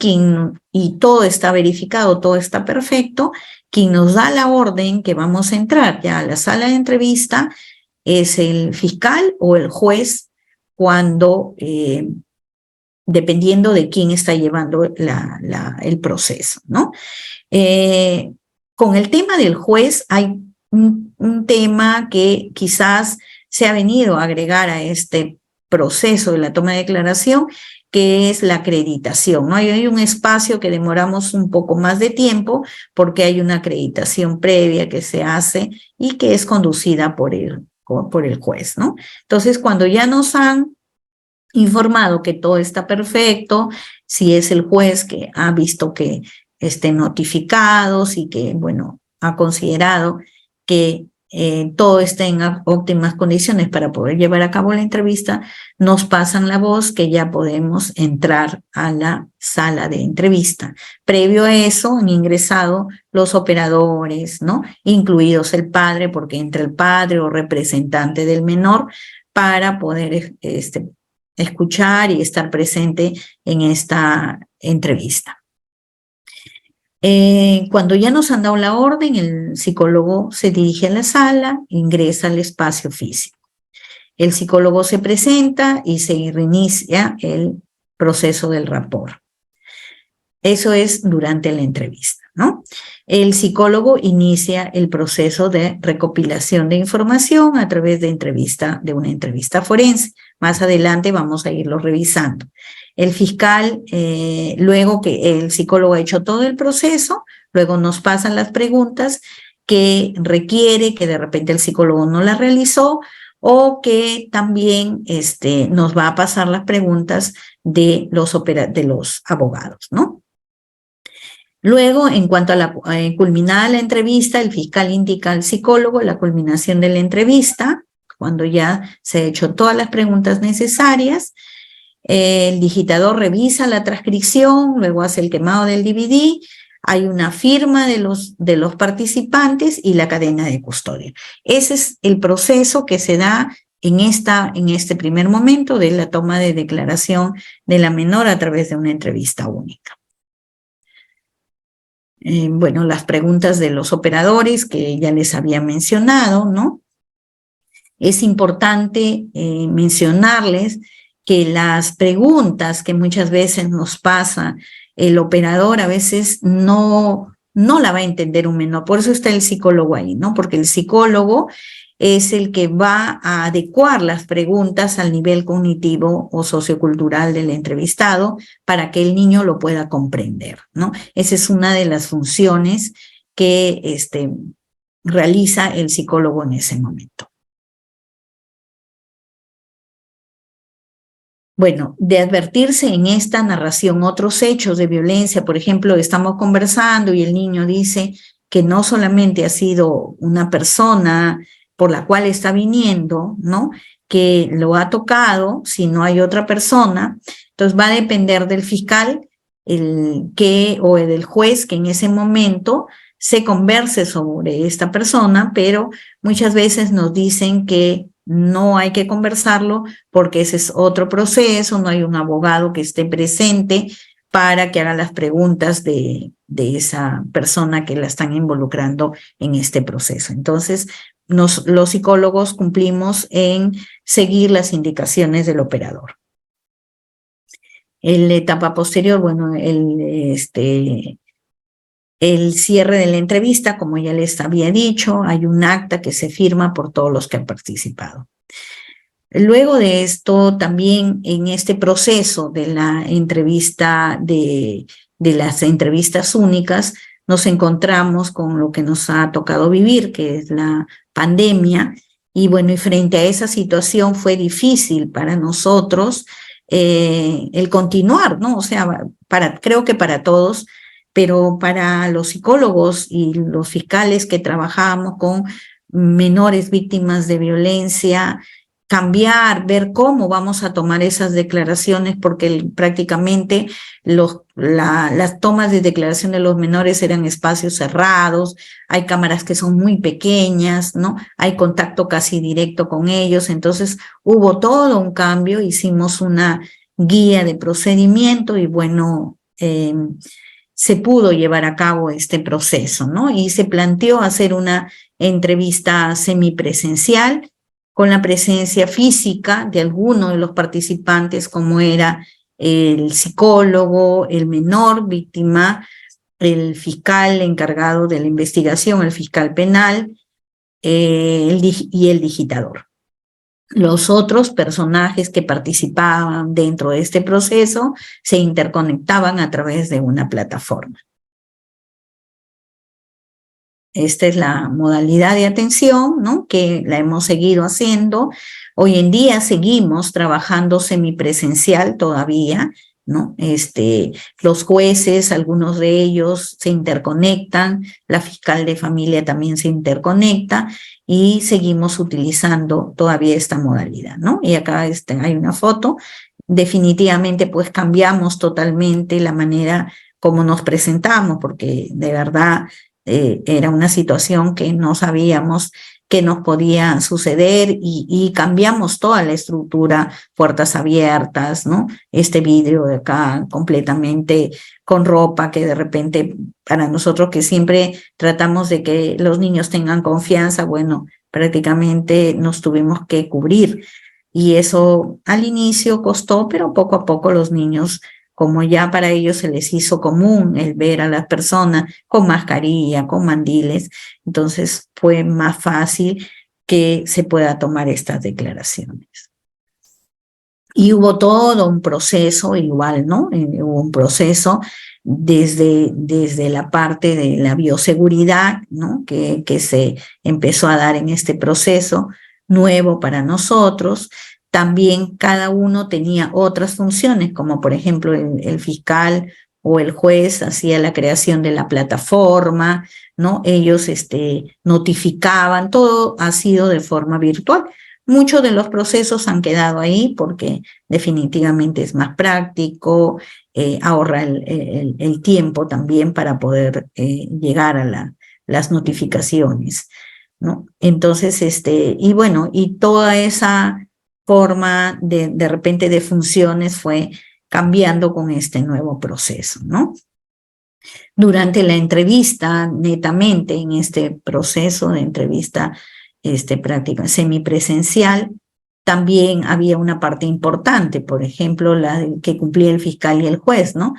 y todo está verificado, todo está perfecto, quien nos da la orden que vamos a entrar ya a la sala de entrevista es el fiscal o el juez, cuando, dependiendo de quién está llevando el proceso, ¿no? Con el tema del juez hay un tema que quizás se ha venido a agregar a este proceso de la toma de declaración, que es la acreditación, ¿no? Hay un espacio que demoramos un poco más de tiempo porque hay una acreditación previa que se hace y que es conducida por el juez, ¿no? Entonces, cuando ya nos han informado que todo está perfecto, si es el juez que ha visto que estén notificados y que, bueno, ha considerado que todo esté en óptimas condiciones para poder llevar a cabo la entrevista, nos pasan la voz que ya podemos entrar a la sala de entrevista. Previo a eso han ingresado los operadores, ¿no? Incluidos el padre, porque entra el padre o representante del menor para poder escuchar y estar presente en esta entrevista. Cuando ya nos han dado la orden, el psicólogo se dirige a la sala, ingresa al espacio físico. El psicólogo se presenta y se reinicia el proceso del rapport. Eso es durante la entrevista. ¿no? El psicólogo inicia el proceso de recopilación de información a través de una entrevista forense. Más adelante vamos a irlo revisando. El fiscal, luego que el psicólogo ha hecho todo el proceso, luego nos pasan las preguntas que requiere, que de repente el psicólogo no las realizó, o que también nos va a pasar las preguntas de los abogados, ¿no? Luego, en cuanto a la culminada la entrevista, el fiscal indica al psicólogo la culminación de la entrevista, cuando ya se han hecho todas las preguntas necesarias. El digitador revisa la transcripción, luego hace el quemado del DVD, hay una firma de los participantes y la cadena de custodia. Ese es el proceso que se da en este primer momento de la toma de declaración de la menor a través de una entrevista única. Bueno, las preguntas de los operadores que ya les había mencionado, ¿no? Es importante mencionarles que las preguntas que muchas veces nos pasa el operador a veces no la va a entender un menor. Por eso está el psicólogo ahí, ¿no? Porque el psicólogo es el que va a adecuar las preguntas al nivel cognitivo o sociocultural del entrevistado para que el niño lo pueda comprender, ¿no? Esa es una de las funciones que realiza el psicólogo en ese momento. Bueno, de advertirse en esta narración otros hechos de violencia, por ejemplo, estamos conversando y el niño dice que no solamente ha sido una persona por la cual está viniendo, ¿no?, que lo ha tocado, si no hay otra persona, entonces va a depender del fiscal o del juez que en ese momento se converse sobre esta persona, pero muchas veces nos dicen que no hay que conversarlo porque ese es otro proceso, no hay un abogado que esté presente para que haga las preguntas de esa persona que la están involucrando en este proceso. Entonces, los psicólogos cumplimos en seguir las indicaciones del operador. En la etapa posterior, bueno, el cierre de la entrevista, como ya les había dicho, hay un acta que se firma por todos los que han participado. Luego de esto, también en este proceso de la entrevista, de las entrevistas únicas, nos encontramos con lo que nos ha tocado vivir, que es la pandemia, y bueno, y frente a esa situación fue difícil para nosotros el continuar, ¿no? O sea, creo que para todos, pero para los psicólogos y los fiscales que trabajamos con menores víctimas de violencia, cambiar, ver cómo vamos a tomar esas declaraciones, porque prácticamente las tomas de declaración de los menores eran espacios cerrados, hay cámaras que son muy pequeñas, ¿no? Hay contacto casi directo con ellos, entonces hubo todo un cambio, hicimos una guía de procedimiento y bueno, se pudo llevar a cabo este proceso, ¿no? Y se planteó hacer una entrevista semipresencial con la presencia física de alguno de los participantes, como era el psicólogo, el menor víctima, el fiscal encargado de la investigación, el fiscal penal y el digitador. Los otros personajes que participaban dentro de este proceso se interconectaban a través de una plataforma. Esta es la modalidad de atención, ¿no?, que la hemos seguido haciendo. Hoy en día seguimos trabajando semipresencial todavía, ¿no? Los jueces, algunos de ellos se interconectan, la fiscal de familia también se interconecta y seguimos utilizando todavía esta modalidad, ¿no? Y acá hay una foto. Definitivamente, pues cambiamos totalmente la manera como nos presentamos, porque de verdad era una situación que no sabíamos que nos podía suceder y cambiamos toda la estructura, puertas abiertas, ¿no? Este vidrio de acá completamente con ropa que de repente para nosotros que siempre tratamos de que los niños tengan confianza, bueno, prácticamente nos tuvimos que cubrir y eso al inicio costó, pero poco a poco los niños como ya para ellos se les hizo común el ver a las personas con mascarilla, con mandiles, entonces fue más fácil que se pueda tomar estas declaraciones. Y hubo todo un proceso igual, ¿no? Hubo un proceso desde la parte de la bioseguridad, ¿no? Que se empezó a dar en este proceso nuevo para nosotros. También cada uno tenía otras funciones, como por ejemplo el fiscal o el juez hacía la creación de la plataforma, ¿no? Ellos notificaban, todo ha sido de forma virtual. Muchos de los procesos han quedado ahí porque definitivamente es más práctico, ahorra el tiempo también para poder llegar a las notificaciones, ¿no? Entonces, y bueno, y toda esa forma de repente de funciones fue cambiando con este nuevo proceso, ¿no? Durante la entrevista, netamente en este proceso de entrevista práctica semipresencial, también había una parte importante, por ejemplo, la que cumplía el fiscal y el juez, ¿no?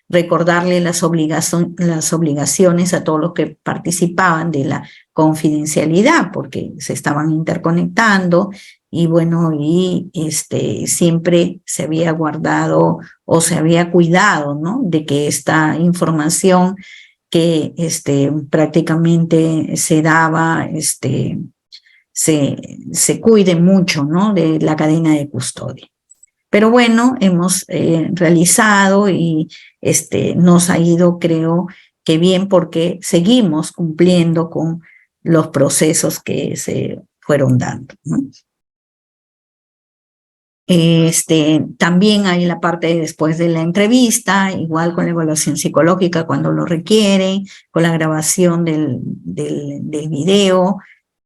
Recordarle las obligaciones a todos los que participaban de la confidencialidad, porque se estaban interconectando y bueno, y siempre se había guardado o se había cuidado, ¿no? De que esta información que prácticamente se daba, se cuide mucho, ¿no? De la cadena de custodia. Pero bueno, hemos realizado y nos ha ido, creo que bien, porque seguimos cumpliendo con los procesos que se fueron dando, ¿no? También hay la parte después de la entrevista, igual con la evaluación psicológica cuando lo requieren, con la grabación del video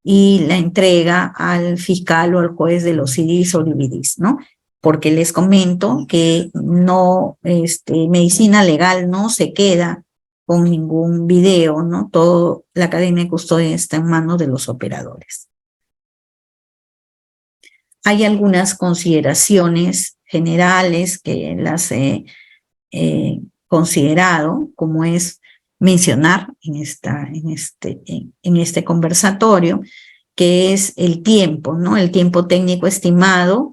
y la entrega al fiscal o al juez de los CDs o DVDs, ¿no? Porque les comento que no, medicina legal no se queda con ningún video, ¿no? Toda la cadena de custodia está en manos de los operadores. Hay algunas consideraciones generales que las he considerado, como es mencionar en este conversatorio, que es el tiempo, ¿no? El tiempo técnico estimado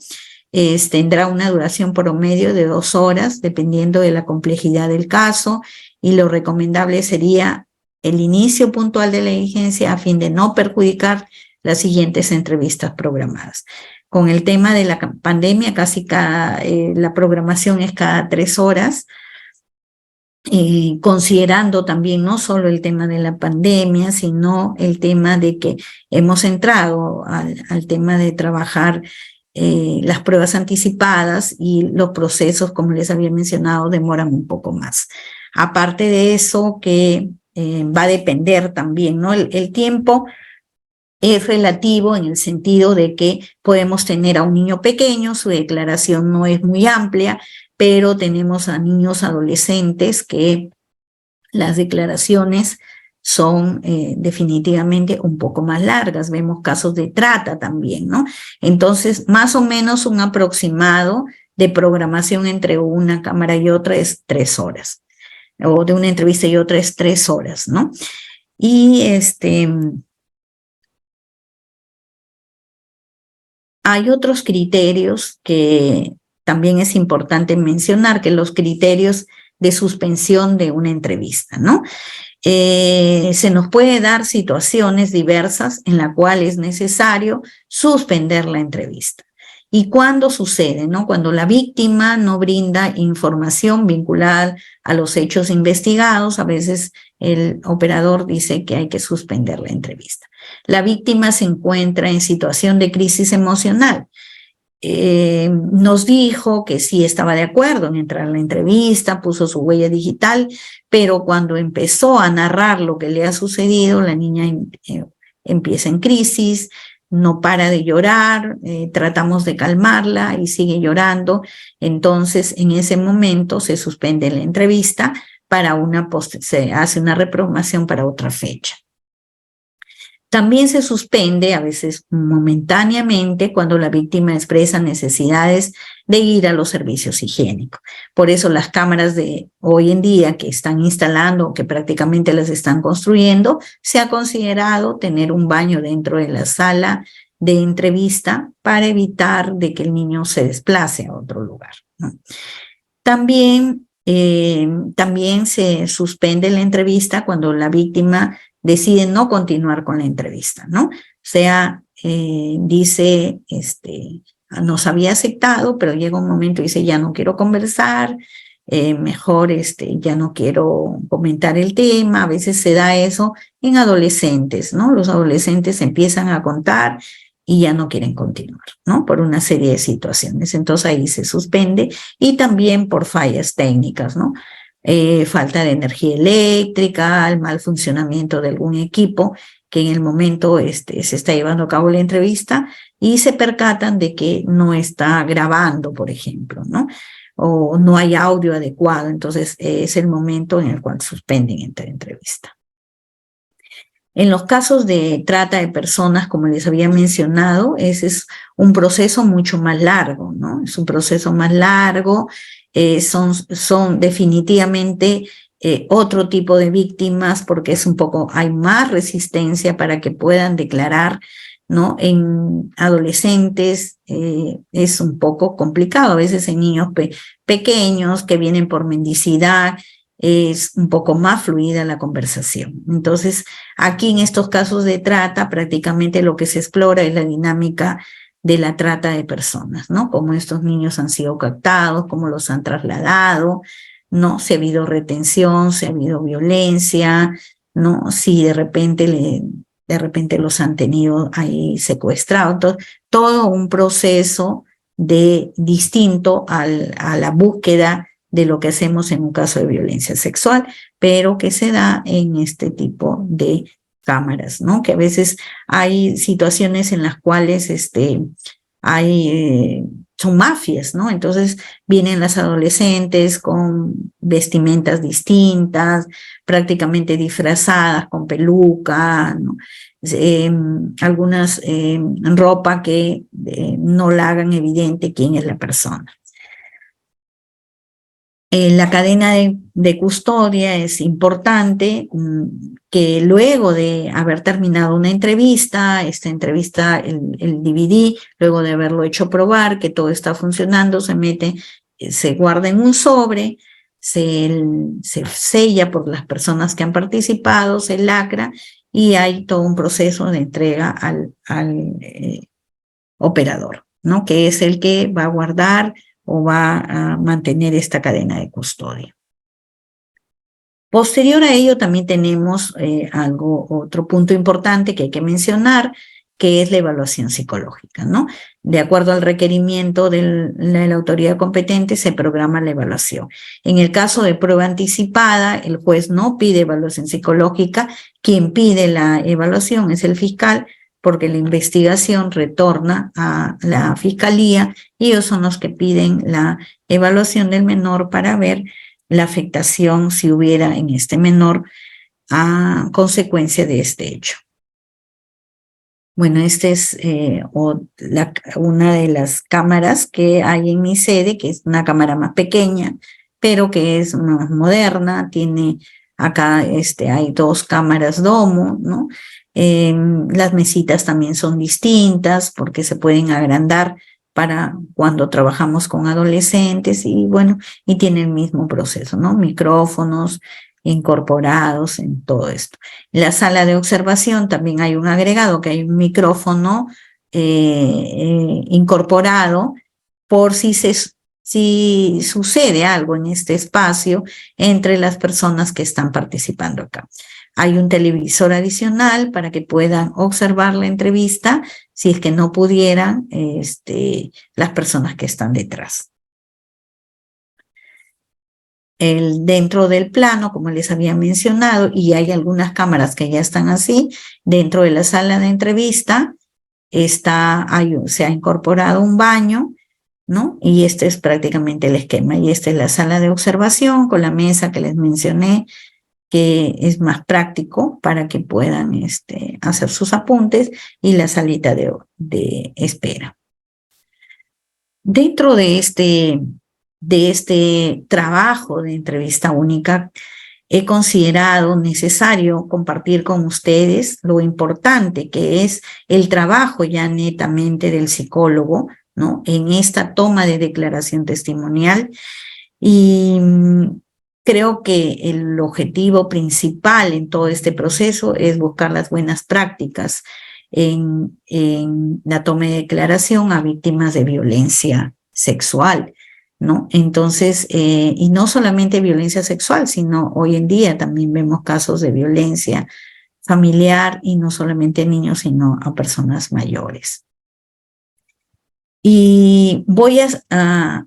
tendrá una duración promedio de 2 horas, dependiendo de la complejidad del caso, y lo recomendable sería el inicio puntual de la diligencia a fin de no perjudicar las siguientes entrevistas programadas. Con el tema de la pandemia, casi la programación es cada 3 horas, considerando también no solo el tema de la pandemia, sino el tema de que hemos entrado al tema de trabajar las pruebas anticipadas y los procesos, como les había mencionado, demoran un poco más. Aparte de eso, que va a depender también, ¿no? El tiempo es relativo en el sentido de que podemos tener a un niño pequeño, su declaración no es muy amplia, pero tenemos a niños adolescentes que las declaraciones son definitivamente un poco más largas. Vemos casos de trata también, ¿no? Entonces, más o menos un aproximado de programación entre una cámara y otra es 3 horas, o de una entrevista y otra es 3 horas, ¿no? Y hay otros criterios que también es importante mencionar, que los criterios de suspensión de una entrevista, ¿no? Se nos puede dar situaciones diversas en las cuales es necesario suspender la entrevista. ¿Y cuándo sucede? ¿No? Cuando la víctima no brinda información vinculada a los hechos investigados, a veces el operador dice que hay que suspender la entrevista. La víctima se encuentra en situación de crisis emocional. Nos dijo que sí estaba de acuerdo en entrar a la entrevista, puso su huella digital, pero cuando empezó a narrar lo que le ha sucedido, la niña empieza en crisis, no para de llorar, tratamos de calmarla y sigue llorando. Entonces, en ese momento se suspende la entrevista se hace una reprogramación para otra fecha. También se suspende, a veces momentáneamente, cuando la víctima expresa necesidades de ir a los servicios higiénicos. Por eso las cámaras de hoy en día que están instalando, que prácticamente las están construyendo, se ha considerado tener un baño dentro de la sala de entrevista para evitar de que el niño se desplace a otro lugar, ¿no? También se suspende la entrevista cuando la víctima decide no continuar con la entrevista, ¿no? O sea, dice, nos había aceptado, pero llega un momento y dice, ya no quiero conversar, mejor ya no quiero comentar el tema. A veces se da eso en adolescentes, ¿no? Los adolescentes empiezan a contar y ya no quieren continuar, ¿no? Por una serie de situaciones. Entonces ahí se suspende, y también por fallas técnicas, ¿no? Falta de energía eléctrica, el mal funcionamiento de algún equipo que en el momento se está llevando a cabo la entrevista y se percatan de que no está grabando, por ejemplo, ¿no? O no hay audio adecuado. Entonces es el momento en el cual suspenden esta entrevista. En los casos de trata de personas, como les había mencionado, ese es un proceso mucho más largo, ¿no? Es un proceso más largo, son definitivamente otro tipo de víctimas, porque es un poco, hay más resistencia para que puedan declarar, ¿no? En adolescentes es un poco complicado, a veces en niños pequeños que vienen por mendicidad, es un poco más fluida la conversación. Entonces, aquí en estos casos de trata, prácticamente lo que se explora es la dinámica de la trata de personas, ¿no? Cómo estos niños han sido captados, cómo los han trasladado, ¿no? Si ha habido retención, si ha habido violencia, ¿no? Si de repente los han tenido ahí secuestrados. Entonces, todo un proceso distinto a la búsqueda de lo que hacemos en un caso de violencia sexual, pero que se da en este tipo de cámaras, ¿no? Que a veces hay situaciones en las cuales son mafias, ¿no? Entonces vienen las adolescentes con vestimentas distintas, prácticamente disfrazadas, con peluca, ¿no? Algunas ropa que no la hagan evidente quién es la persona. La cadena de custodia es importante, que luego de haber terminado una entrevista, esta entrevista, el DVD, luego de haberlo hecho probar, que todo está funcionando, se mete, se guarda en un sobre, se sella por las personas que han participado, se lacra, y hay todo un proceso de entrega al operador, ¿no? Que es el que va a guardar o va a mantener esta cadena de custodia. Posterior a ello también tenemos otro punto importante que hay que mencionar, que es la evaluación psicológica, ¿no? De acuerdo al requerimiento de la autoridad competente, se programa la evaluación. En el caso de prueba anticipada, el juez no pide evaluación psicológica, quien pide la evaluación es el fiscal, porque la investigación retorna a la fiscalía y ellos son los que piden la evaluación del menor para ver la afectación, si hubiera en este menor, a consecuencia de este hecho. Bueno, esta es una de las cámaras que hay en mi sede, que es una cámara más pequeña, pero que es más moderna. Tiene acá, hay 2 cámaras Domo, ¿no? Las mesitas también son distintas porque se pueden agrandar para cuando trabajamos con adolescentes, y bueno, y tiene el mismo proceso, ¿no? Micrófonos incorporados en todo esto. En la sala de observación también hay un agregado, que hay un micrófono incorporado por si sucede algo en este espacio entre las personas que están participando acá. Hay un televisor adicional para que puedan observar la entrevista si es que no pudieran las personas que están detrás. Dentro del plano, como les había mencionado, y hay algunas cámaras que ya están así, dentro de la sala de entrevista se ha incorporado un baño, ¿no? Y este es prácticamente el esquema. Y esta es la sala de observación con la mesa que les mencioné, que es más práctico para que puedan hacer sus apuntes, y la salita de espera. Dentro de este trabajo de entrevista única, he considerado necesario compartir con ustedes lo importante que es el trabajo ya netamente del psicólogo, ¿no?, en esta toma de declaración testimonial. Y creo que el objetivo principal en todo este proceso es buscar las buenas prácticas en la toma de declaración a víctimas de violencia sexual, ¿no? Entonces, y no solamente violencia sexual, sino hoy en día también vemos casos de violencia familiar, y no solamente a niños, sino a personas mayores. Y voy a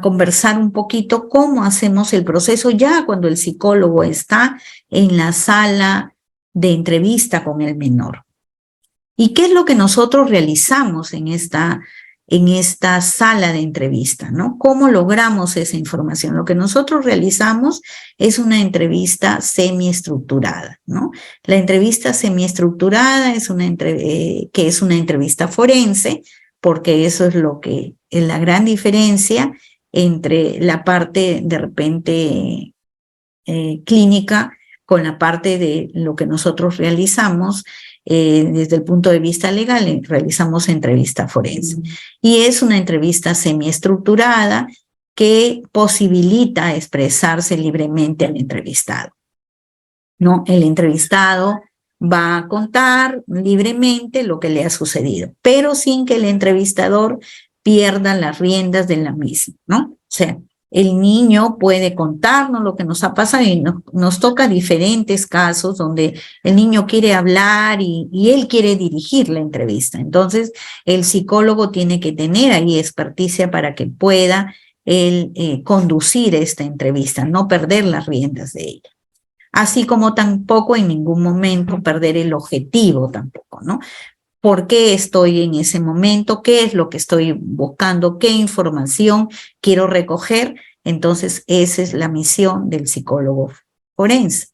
conversar un poquito cómo hacemos el proceso ya cuando el psicólogo está en la sala de entrevista con el menor. ¿Y qué es lo que nosotros realizamos en esta sala de entrevista, ¿no? ¿Cómo logramos esa información? Lo que nosotros realizamos es una entrevista semiestructurada, ¿no? La entrevista semiestructurada es que es una entrevista forense, porque eso es lo que es la gran diferencia entre la parte de repente clínica con la parte de lo que nosotros realizamos desde el punto de vista legal. Realizamos entrevista forense. Y es una entrevista semiestructurada que posibilita expresarse libremente al entrevistado, ¿no? El entrevistado va a contar libremente lo que le ha sucedido, pero sin que el entrevistador pierda las riendas de la misma, ¿no? O sea, el niño puede contarnos lo que nos ha pasado, y nos toca diferentes casos donde el niño quiere hablar y él quiere dirigir la entrevista. Entonces, el psicólogo tiene que tener ahí experticia para que pueda él conducir esta entrevista, no perder las riendas de ella. Así como tampoco en ningún momento perder el objetivo tampoco, ¿no? ¿Por qué estoy en ese momento? ¿Qué es lo que estoy buscando? ¿Qué información quiero recoger? Entonces, esa es la misión del psicólogo forense.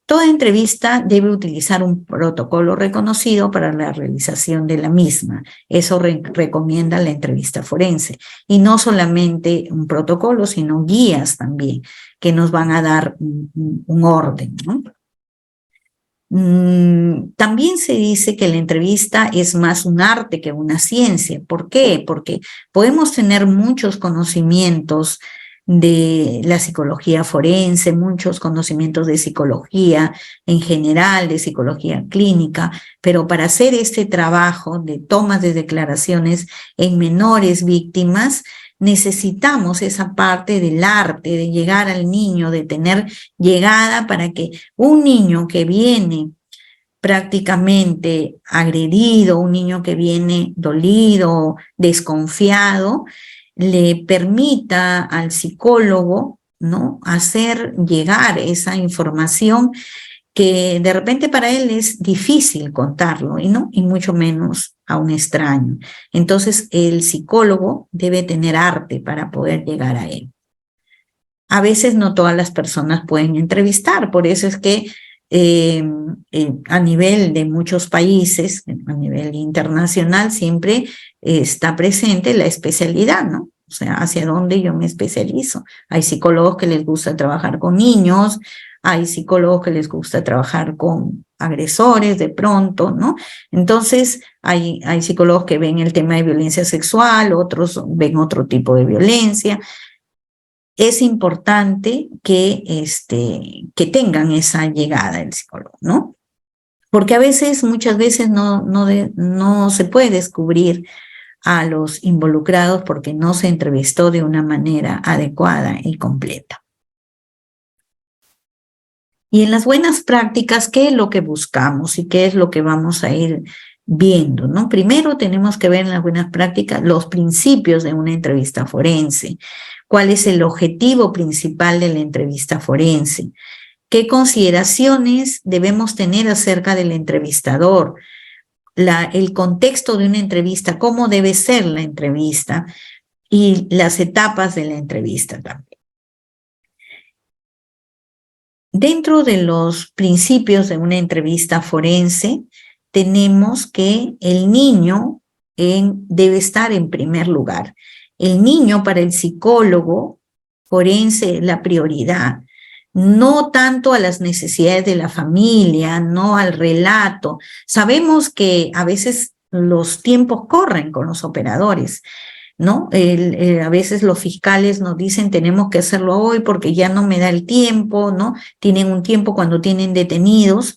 Toda entrevista debe utilizar un protocolo reconocido para la realización de la misma. Eso recomienda la entrevista forense. Y no solamente un protocolo, sino guías también, que nos van a dar un orden, ¿no? También se dice que la entrevista es más un arte que una ciencia. ¿Por qué? Porque podemos tener muchos conocimientos de la psicología forense, muchos conocimientos de psicología en general, de psicología clínica, pero para hacer este trabajo de tomas de declaraciones en menores víctimas, necesitamos esa parte del arte, de llegar al niño, de tener llegada para que un niño que viene prácticamente agredido, un niño que viene dolido, desconfiado, le permita al psicólogo, ¿no?, hacer llegar esa información que de repente para él es difícil contarlo, y mucho menos a un extraño. Entonces, el psicólogo debe tener arte para poder llegar a él. A veces no todas las personas pueden entrevistar, por eso es que a nivel de muchos países, a nivel internacional, siempre está presente la especialidad, ¿no? O sea, hacia dónde yo me especializo. Hay psicólogos que les gusta trabajar con niños, hay psicólogos que les gusta trabajar con agresores de pronto, ¿no? Entonces, hay psicólogos que ven el tema de violencia sexual, otros ven otro tipo de violencia. Es importante que tengan esa llegada del psicólogo, ¿no? Porque muchas veces no se puede descubrir a los involucrados porque no se entrevistó de una manera adecuada y completa. Y en las buenas prácticas, ¿qué es lo que buscamos y qué es lo que vamos a ir viendo, ¿no? Primero tenemos que ver en las buenas prácticas los principios de una entrevista forense. ¿Cuál es el objetivo principal de la entrevista forense? ¿Qué consideraciones debemos tener acerca del entrevistador? El contexto de una entrevista, cómo debe ser la entrevista y las etapas de la entrevista también. Dentro de los principios de una entrevista forense, tenemos que el niño debe estar en primer lugar. El niño para el psicólogo forense es la prioridad, no tanto a las necesidades de la familia, no al relato. Sabemos que a veces los tiempos corren con los operadores, ¿no? A veces los fiscales nos dicen tenemos que hacerlo hoy porque ya no me da el tiempo, ¿no? Tienen un tiempo cuando tienen detenidos,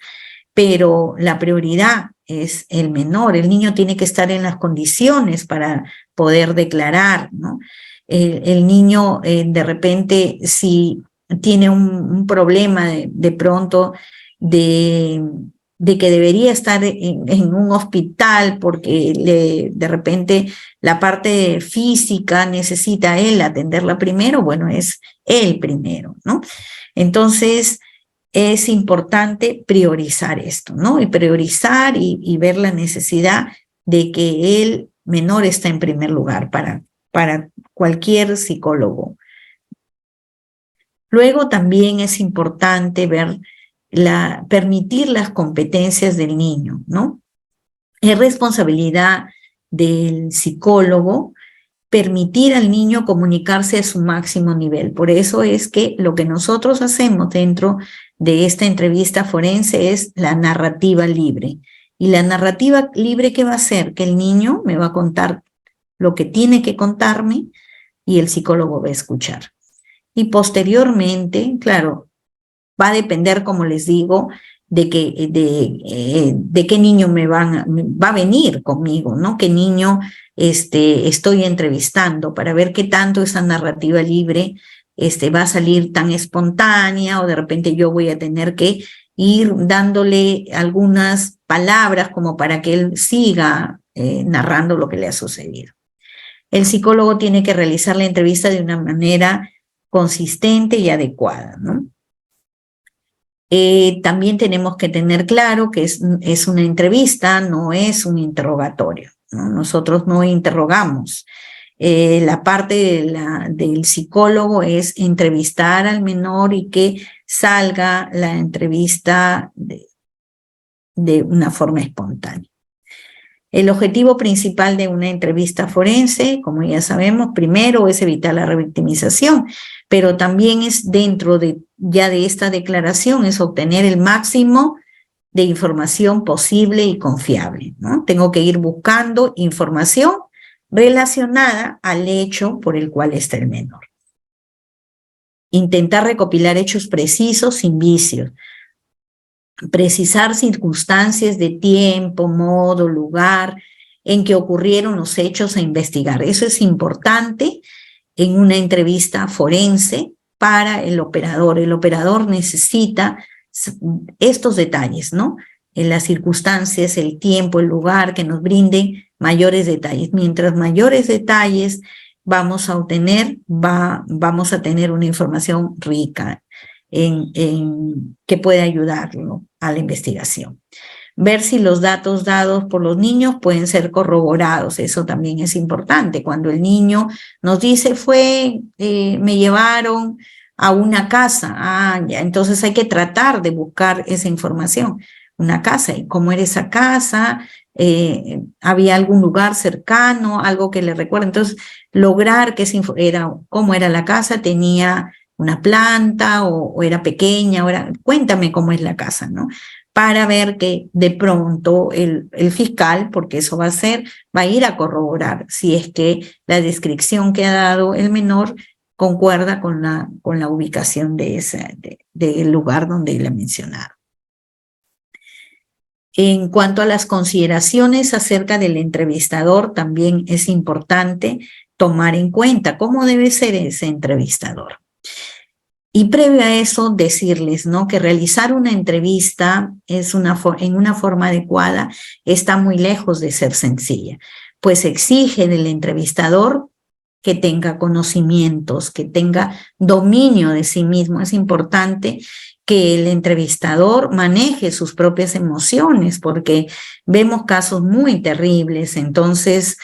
pero la prioridad es el menor. El niño tiene que estar en las condiciones para poder declarar, ¿no? El niño de repente si tiene un problema de pronto de que debería estar en un hospital porque de repente la parte física necesita él atenderla primero, bueno, es él primero, ¿no? Entonces, es importante priorizar esto, ¿no? Y priorizar y ver la necesidad de que el menor está en primer lugar para cualquier psicólogo. Luego también es importante ver permitir las competencias del niño, ¿no? Es responsabilidad del psicólogo permitir al niño comunicarse a su máximo nivel. Por eso es que lo que nosotros hacemos dentro de esta entrevista forense es la narrativa libre. Y la narrativa libre, ¿qué va a hacer? Que el niño me va a contar lo que tiene que contarme y el psicólogo va a escuchar. Y posteriormente, claro, va a depender, como les digo, de qué niño va a venir conmigo, ¿no? Qué niño estoy entrevistando para ver qué tanto esa narrativa libre va a salir tan espontánea o de repente yo voy a tener que ir dándole algunas palabras como para que él siga narrando lo que le ha sucedido. El psicólogo tiene que realizar la entrevista de una manera consistente y adecuada, ¿no? También tenemos que tener claro que es una entrevista, no es un interrogatorio, ¿no? Nosotros no interrogamos. La parte del psicólogo es entrevistar al menor y que salga la entrevista de una forma espontánea. El objetivo principal de una entrevista forense, como ya sabemos, primero es evitar la revictimización, pero también es dentro ya de esta declaración, es obtener el máximo de información posible y confiable, ¿no? Tengo que ir buscando información relacionada al hecho por el cual está el menor. Intentar recopilar hechos precisos sin vicios. Precisar circunstancias de tiempo, modo, lugar en que ocurrieron los hechos a investigar. Eso es importante en una entrevista forense para el operador. El operador necesita estos detalles, ¿no? En las circunstancias, el tiempo, el lugar, que nos brinden mayores detalles. Mientras mayores detalles vamos a obtener, vamos a tener una información rica que puede ayudarlo a la investigación. Ver si los datos dados por los niños pueden ser corroborados, eso también es importante. Cuando el niño nos dice me llevaron a una casa, ya, entonces hay que tratar de buscar esa información. Una casa, ¿y cómo era esa casa? ¿Había algún lugar cercano, algo que le recuerde? Entonces, lograr que cómo era la casa, tenía una planta o era pequeña, cuéntame cómo es la casa, ¿no? Para ver que de pronto el fiscal, porque eso va a ir a corroborar si es que la descripción que ha dado el menor concuerda con la ubicación del lugar donde él ha mencionado. En cuanto a las consideraciones acerca del entrevistador, también es importante tomar en cuenta cómo debe ser ese entrevistador. Y previo a eso, decirles, ¿no?, que realizar una entrevista en una forma adecuada está muy lejos de ser sencilla, pues exige del entrevistador que tenga conocimientos, que tenga dominio de sí mismo. Es importante que el entrevistador maneje sus propias emociones, porque vemos casos muy terribles, entonces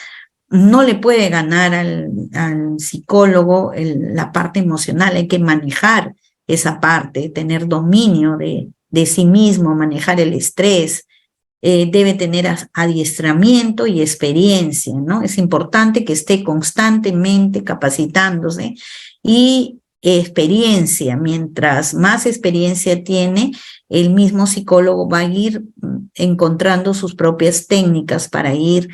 no le puede ganar al psicólogo la parte emocional, hay que manejar esa parte, tener dominio de sí mismo, manejar el estrés, debe tener adiestramiento y experiencia, ¿no? Es importante que esté constantemente capacitándose y experiencia. Mientras más experiencia tiene, el mismo psicólogo va a ir encontrando sus propias técnicas para ir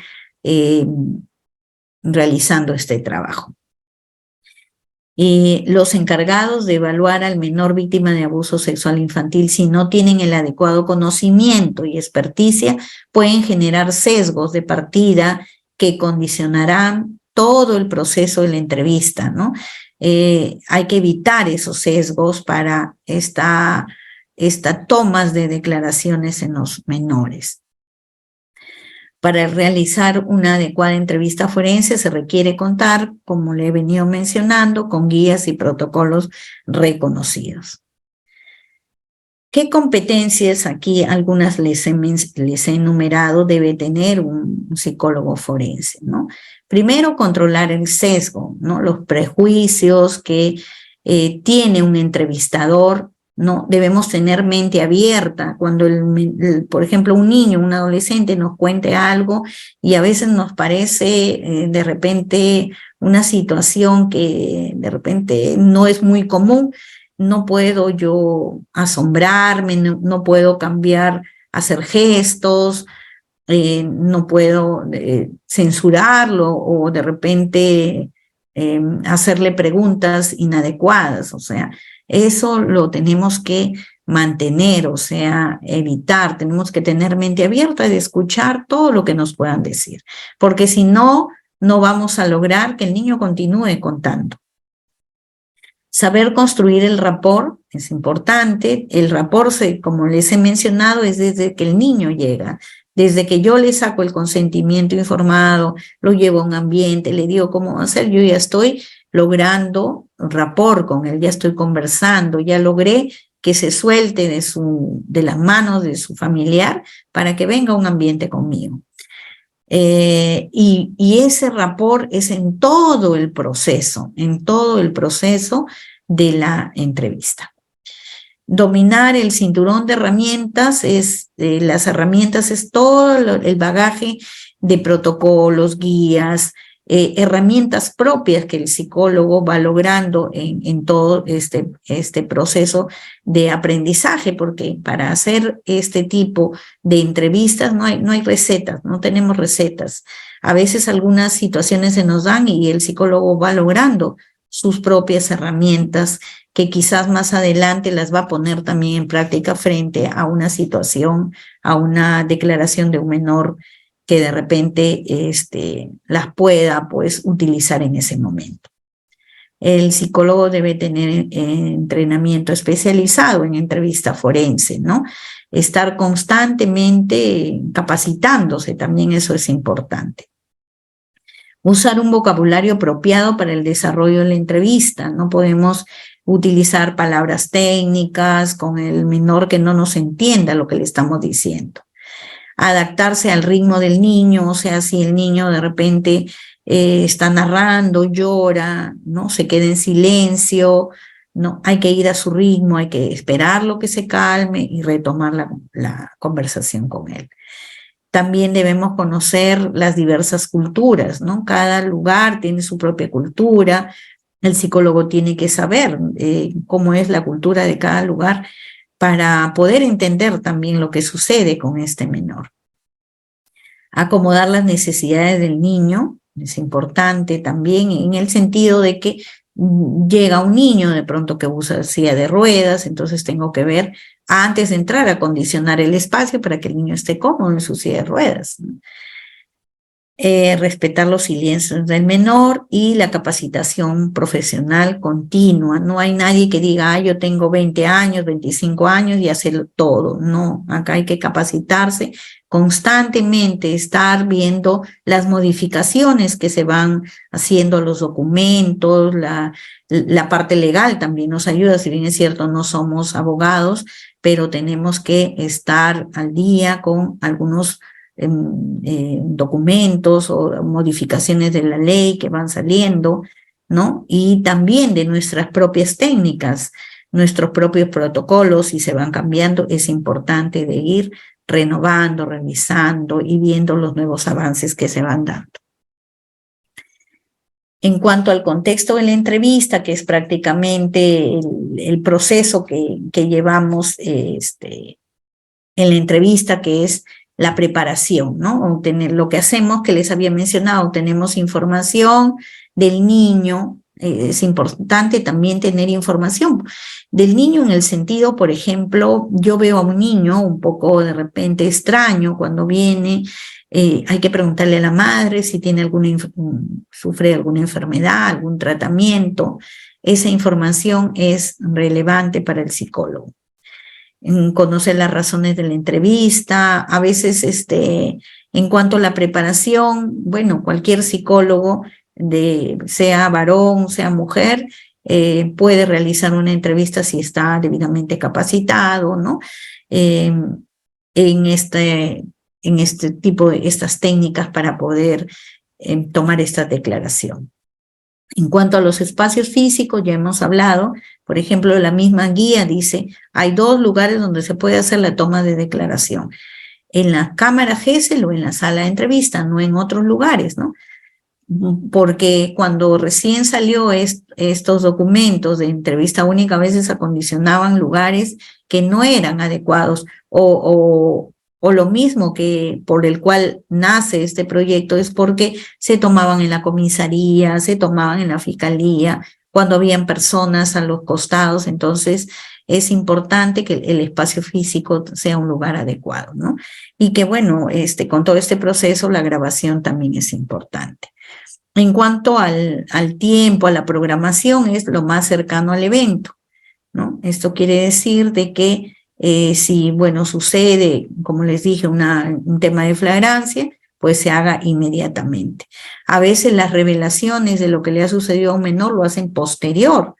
realizando este trabajo. Los encargados de evaluar al menor víctima de abuso sexual infantil, si no tienen el adecuado conocimiento y experticia, pueden generar sesgos de partida que condicionarán todo el proceso de la entrevista, ¿no? Hay que evitar esos sesgos para esta tomas de declaraciones en los menores. Para realizar una adecuada entrevista forense se requiere contar, como le he venido mencionando, con guías y protocolos reconocidos. ¿Qué competencias? Aquí algunas les he enumerado, debe tener un psicólogo forense, ¿no? Primero, controlar el sesgo, ¿no? Los prejuicios que tiene un entrevistador, ¿no? Debemos tener mente abierta cuando, por ejemplo, un niño, un adolescente nos cuente algo y a veces nos parece de repente una situación que de repente no es muy común. No puedo yo asombrarme, no puedo cambiar, hacer gestos, no puedo censurarlo o de repente hacerle preguntas inadecuadas. O sea, eso lo tenemos que mantener, o sea, evitar. Tenemos que tener mente abierta de escuchar todo lo que nos puedan decir, porque si no, no vamos a lograr que el niño continúe contando. Saber construir el rapport es importante. El rapport, como les he mencionado, es desde que el niño llega, desde que yo le saco el consentimiento informado, lo llevo a un ambiente, le digo cómo hacer, yo ya estoy logrando rapport con él, ya estoy conversando, ya logré que se suelte de las manos de su familiar para que venga a un ambiente conmigo. Y ese rapport es en todo el proceso de la entrevista. Dominar el cinturón de herramientas las herramientas es todo el bagaje de protocolos, guías, herramientas propias que el psicólogo va logrando en todo este proceso de aprendizaje, porque para hacer este tipo de entrevistas no hay recetas, no tenemos recetas. A veces algunas situaciones se nos dan y el psicólogo va logrando sus propias herramientas que quizás más adelante las va a poner también en práctica frente a una situación, a una declaración de un menor que de repente las pueda pues utilizar en ese momento. El psicólogo debe tener entrenamiento especializado en entrevista forense, ¿no? Estar constantemente capacitándose, también eso es importante. Usar un vocabulario apropiado para el desarrollo de la entrevista. No podemos utilizar palabras técnicas con el menor que no nos entienda lo que le estamos diciendo. Adaptarse al ritmo del niño, o sea, si el niño de repente está narrando, llora, ¿no? Se queda en silencio, ¿no? Hay que ir a su ritmo, hay que esperarlo que se calme y retomar la conversación con él. También debemos conocer las diversas culturas, ¿no? Cada lugar tiene su propia cultura, el psicólogo tiene que saber cómo es la cultura de cada lugar para poder entender también lo que sucede con este menor. Acomodar las necesidades del niño es importante también en el sentido de que llega un niño de pronto que usa silla de ruedas, entonces tengo que ver antes de entrar a acondicionar el espacio para que el niño esté cómodo en su silla de ruedas. Respetar los silencios del menor y la capacitación profesional continua. No hay nadie que diga, yo tengo 20 años, 25 años y hacer todo. No, acá hay que capacitarse constantemente, estar viendo las modificaciones que se van haciendo a los documentos, la parte legal también nos ayuda, si bien es cierto, no somos abogados, pero tenemos que estar al día con algunos documentos o modificaciones de la ley que van saliendo, ¿no? Y también de nuestras propias técnicas. nuestros propios protocolos y se van cambiando, es importante de ir renovando, revisando y viendo los nuevos avances que se van dando. En cuanto al contexto de la entrevista, que es prácticamente el proceso que llevamos en la entrevista, que es la preparación, ¿no? Obtener, lo que hacemos, que les había mencionado, tenemos información del niño. Es importante también tener información del niño en el sentido, por ejemplo, yo veo a un niño un poco de repente extraño cuando viene, hay que preguntarle a la madre si tiene sufre alguna enfermedad, algún tratamiento. Esa información es relevante para el psicólogo. Conocer las razones de la entrevista, a veces en cuanto a la preparación, bueno, cualquier psicólogo, sea varón, sea mujer, puede realizar una entrevista si está debidamente capacitado, ¿no? En este tipo de estas técnicas para poder tomar esta declaración. En cuanto a los espacios físicos, ya hemos hablado, por ejemplo, la misma guía dice, hay 2 lugares donde se puede hacer la toma de declaración, en la cámara GESEL o en la sala de entrevista, no en otros lugares, ¿no? Porque cuando recién salió estos documentos de entrevista única, a veces acondicionaban lugares que no eran adecuados o lo mismo que por el cual nace este proyecto es porque se tomaban en la comisaría, se tomaban en la fiscalía, cuando habían personas a los costados. Entonces es importante que el espacio físico sea un lugar adecuado, ¿no? Y que bueno, con todo este proceso la grabación también es importante. En cuanto al tiempo, a la programación, es lo más cercano al evento, ¿no? Esto quiere decir de que si, bueno, sucede, como les dije, un tema de flagrancia, pues se haga inmediatamente. A veces las revelaciones de lo que le ha sucedido a un menor lo hacen posterior,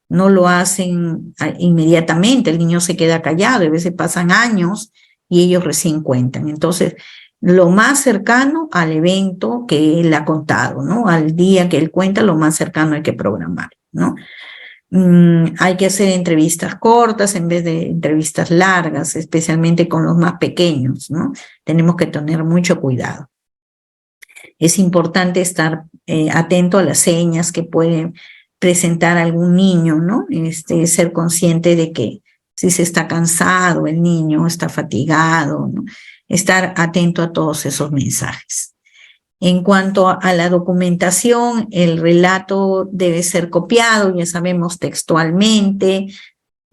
no lo hacen inmediatamente, el niño se queda callado, a veces pasan años y ellos recién cuentan. Entonces, lo más cercano al evento que él ha contado, ¿no? Al día que él cuenta, lo más cercano hay que programar, ¿no? Hay que hacer entrevistas cortas en vez de entrevistas largas, especialmente con los más pequeños, ¿no? Tenemos que tener mucho cuidado. Es importante estar atento a las señas que puede presentar algún niño, ¿no? Ser consciente de que si se está cansado el niño, está fatigado, ¿no? Estar atento a todos esos mensajes. En cuanto a la documentación, el relato debe ser copiado, ya sabemos, textualmente.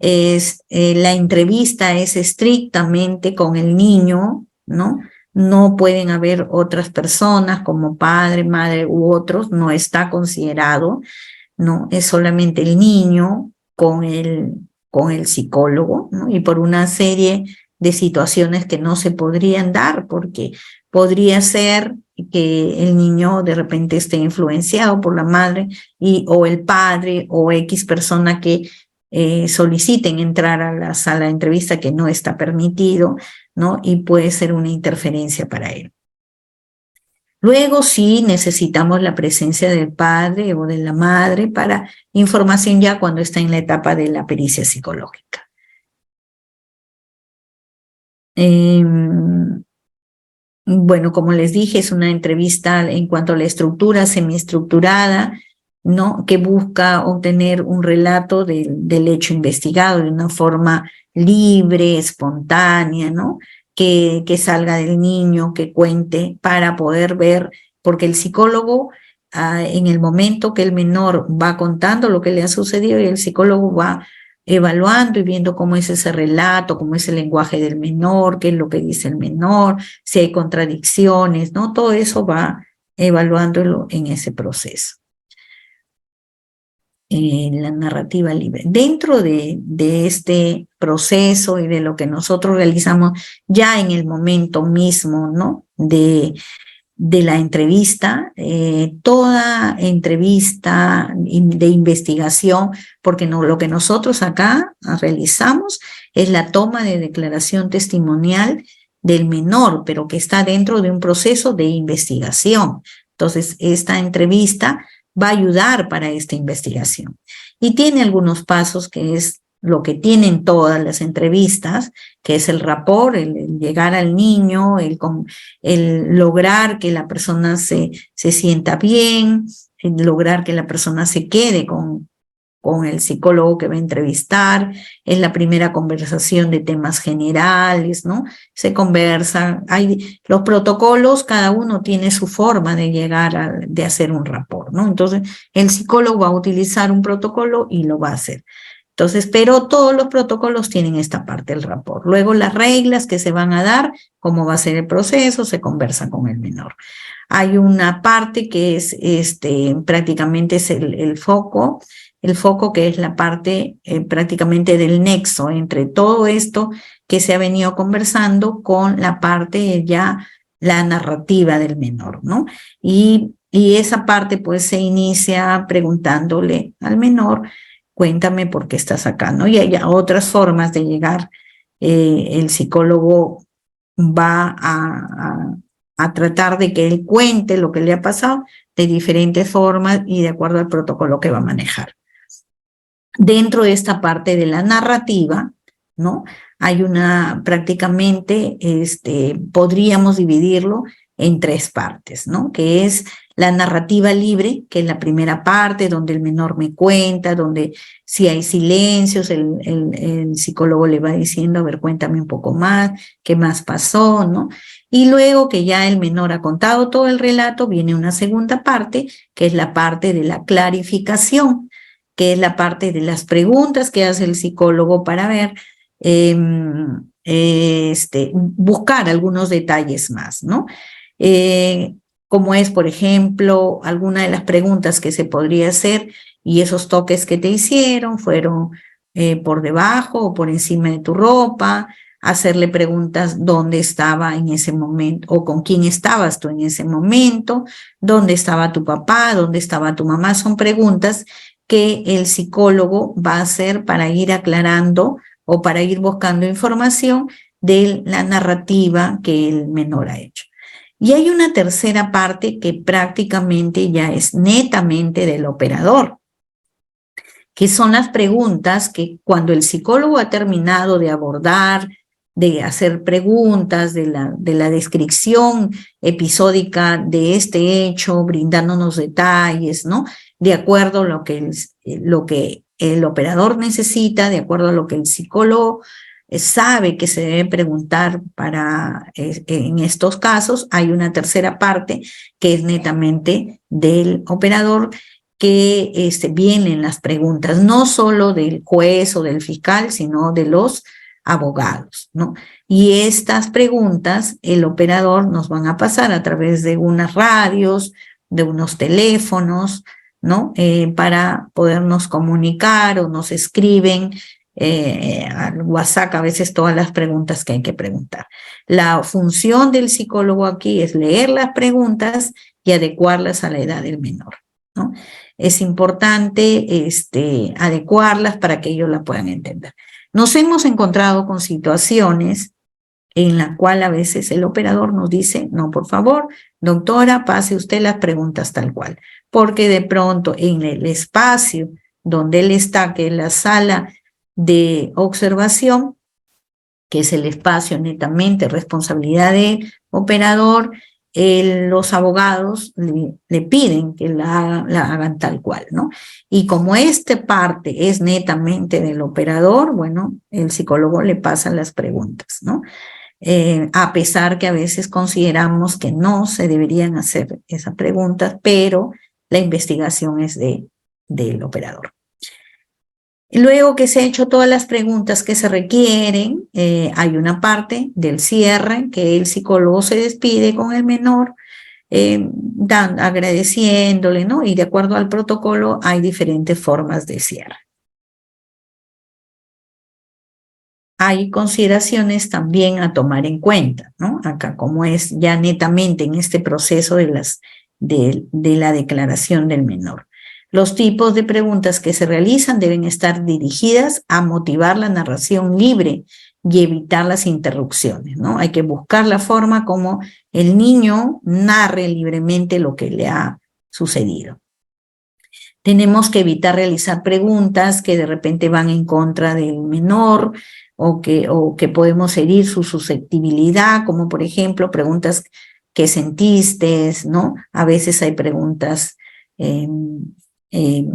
La entrevista es estrictamente con el niño, ¿no? No pueden haber otras personas como padre, madre u otros, no está considerado, ¿no? Es solamente el niño con el psicólogo, ¿no? Y por una serie de situaciones que no se podrían dar, porque podría ser que el niño de repente esté influenciado por la madre o el padre o X persona que soliciten entrar a la sala de entrevista que no está permitido, ¿no? Y puede ser una interferencia para él. Luego sí necesitamos la presencia del padre o de la madre para información ya cuando está en la etapa de la pericia psicológica. Bueno, como les dije, es una entrevista en cuanto a la estructura semiestructurada, ¿no? Que busca obtener un relato del hecho investigado de una forma libre, espontánea, ¿no? Que salga del niño, que cuente para poder ver, porque el psicólogo, en el momento que el menor va contando lo que le ha sucedido, y el psicólogo va evaluando y viendo cómo es ese relato, cómo es el lenguaje del menor, qué es lo que dice el menor, si hay contradicciones, ¿no? Todo eso va evaluándolo en ese proceso. La narrativa libre. Dentro de este proceso y de lo que nosotros realizamos ya en el momento mismo, ¿no? De la entrevista, toda entrevista de investigación, porque lo que nosotros acá realizamos es la toma de declaración testimonial del menor, pero que está dentro de un proceso de investigación. Entonces, esta entrevista va a ayudar para esta investigación. Y tiene algunos pasos que es lo que tienen todas las entrevistas, que es el rapport, el llegar al niño, el lograr que la persona se sienta bien, el lograr que la persona se quede con el psicólogo que va a entrevistar, es la primera conversación de temas generales, ¿no? Se conversa, hay los protocolos, cada uno tiene su forma de llegar de hacer un rapport, ¿no? Entonces, el psicólogo va a utilizar un protocolo y lo va a hacer. Entonces, pero todos los protocolos tienen esta parte, el rapport. Luego las reglas que se van a dar, cómo va a ser el proceso, se conversa con el menor. Hay una parte que es prácticamente es el foco que es la parte prácticamente del nexo entre todo esto que se ha venido conversando con la parte ya, la narrativa del menor, ¿no? Y esa parte pues se inicia preguntándole al menor, cuéntame por qué estás acá, ¿no? Y hay otras formas de llegar, el psicólogo va a tratar de que él cuente lo que le ha pasado de diferentes formas y de acuerdo al protocolo que va a manejar. Dentro de esta parte de la narrativa, ¿no? Hay prácticamente, podríamos dividirlo en tres partes, ¿no? Que es la narrativa libre, que es la primera parte, donde el menor me cuenta, donde si hay silencios, el psicólogo le va diciendo, a ver, cuéntame un poco más, qué más pasó, ¿no? Y luego que ya el menor ha contado todo el relato, viene una segunda parte, que es la parte de la clarificación, que es la parte de las preguntas que hace el psicólogo para ver, buscar algunos detalles más, ¿no? Como es, por ejemplo, alguna de las preguntas que se podría hacer y esos toques que te hicieron fueron por debajo o por encima de tu ropa, hacerle preguntas dónde estaba en ese momento o con quién estabas tú en ese momento, dónde estaba tu papá, dónde estaba tu mamá, son preguntas que el psicólogo va a hacer para ir aclarando o para ir buscando información de la narrativa que el menor ha hecho. Y hay una tercera parte que prácticamente ya es netamente del operador, que son las preguntas que cuando el psicólogo ha terminado de abordar, de hacer preguntas, de la descripción episódica de este hecho, brindándonos detalles, ¿no? De acuerdo a lo que el operador necesita, de acuerdo a lo que el psicólogo sabe que se debe preguntar en estos casos, hay una tercera parte que es netamente del operador, que vienen las preguntas, no solo del juez o del fiscal, sino de los abogados, ¿no? Y estas preguntas, el operador nos van a pasar a través de unas radios, de unos teléfonos, ¿no? Para podernos comunicar o nos escriben al WhatsApp a veces todas las preguntas que hay que preguntar. La función del psicólogo aquí es leer las preguntas y adecuarlas a la edad del menor, ¿no? Es importante adecuarlas para que ellos la puedan entender. Nos hemos encontrado con situaciones en la cual a veces el operador nos dice, no, por favor, doctora, pase usted las preguntas tal cual, porque de pronto en el espacio donde él está, que es la sala de observación, que es el espacio netamente responsabilidad del operador, los abogados le piden que la hagan tal cual, ¿no? Y como esta parte es netamente del operador, bueno, el psicólogo le pasa las preguntas, ¿no? A pesar que a veces consideramos que no se deberían hacer esas preguntas, pero la investigación es del operador. Luego que se han hecho todas las preguntas que se requieren, hay una parte del cierre que el psicólogo se despide con el menor, agradeciéndole, ¿no? Y de acuerdo al protocolo hay diferentes formas de cierre. Hay consideraciones también a tomar en cuenta, ¿no? Acá, como es ya netamente en este proceso de la declaración del menor. Los tipos de preguntas que se realizan deben estar dirigidas a motivar la narración libre y evitar las interrupciones, ¿no? Hay que buscar la forma como el niño narre libremente lo que le ha sucedido. Tenemos que evitar realizar preguntas que de repente van en contra del menor o que podemos herir su susceptibilidad, como por ejemplo preguntas que sentiste, ¿no? A veces hay preguntas eh, eh,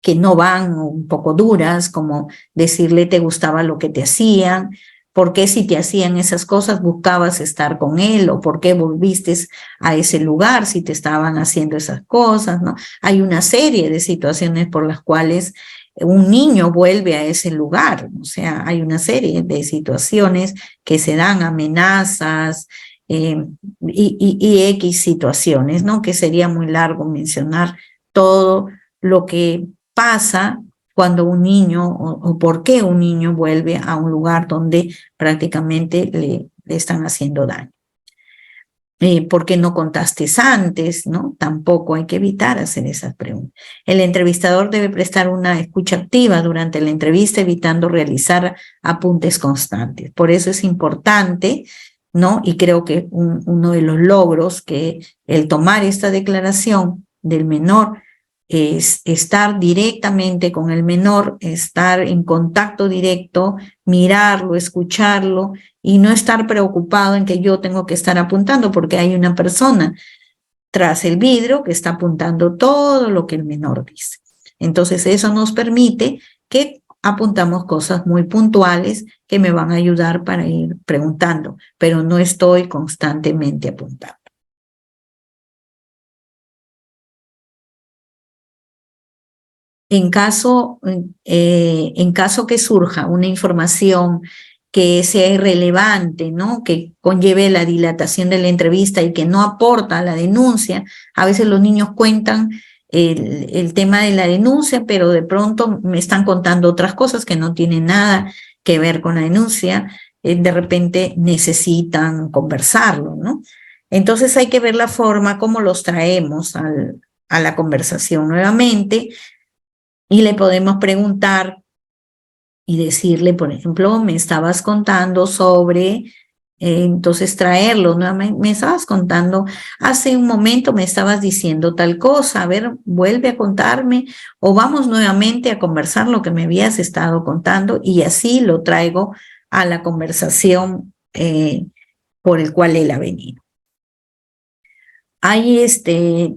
que no van, un poco duras, como decirle te gustaba lo que te hacían, por qué si te hacían esas cosas buscabas estar con él, o por qué volviste a ese lugar si te estaban haciendo esas cosas, ¿no? Hay una serie de situaciones por las cuales un niño vuelve a ese lugar, o sea, hay una serie de situaciones que se dan, amenazas, y X situaciones, ¿no? Que sería muy largo mencionar todo lo que pasa cuando un niño o por qué un niño vuelve a un lugar donde prácticamente le están haciendo daño. ¿Por qué no contaste antes? ¿No? Tampoco hay que evitar hacer esas preguntas. El entrevistador debe prestar una escucha activa durante la entrevista, evitando realizar apuntes constantes. Por eso es importante, ¿no? Y creo que uno de los logros que el tomar esta declaración del menor es estar directamente con el menor, estar en contacto directo, mirarlo, escucharlo y no estar preocupado en que yo tengo que estar apuntando porque hay una persona tras el vidrio que está apuntando todo lo que el menor dice. Entonces eso nos permite que apuntamos cosas muy puntuales que me van a ayudar para ir preguntando, pero no estoy constantemente apuntando. En caso que surja una información que sea irrelevante, ¿no? Que conlleve la dilatación de la entrevista y que no aporta a la denuncia, a veces los niños cuentan el tema de la denuncia, pero de pronto me están contando otras cosas que no tienen nada que ver con la denuncia, de repente necesitan conversarlo, ¿no? Entonces hay que ver la forma como los traemos a la conversación nuevamente y le podemos preguntar y decirle, por ejemplo, me estabas contando sobre, entonces traerlo, ¿no? Me estabas contando, hace un momento me estabas diciendo tal cosa, a ver, vuelve a contarme o vamos nuevamente a conversar lo que me habías estado contando y así lo traigo a la conversación por el cual él ha venido. Hay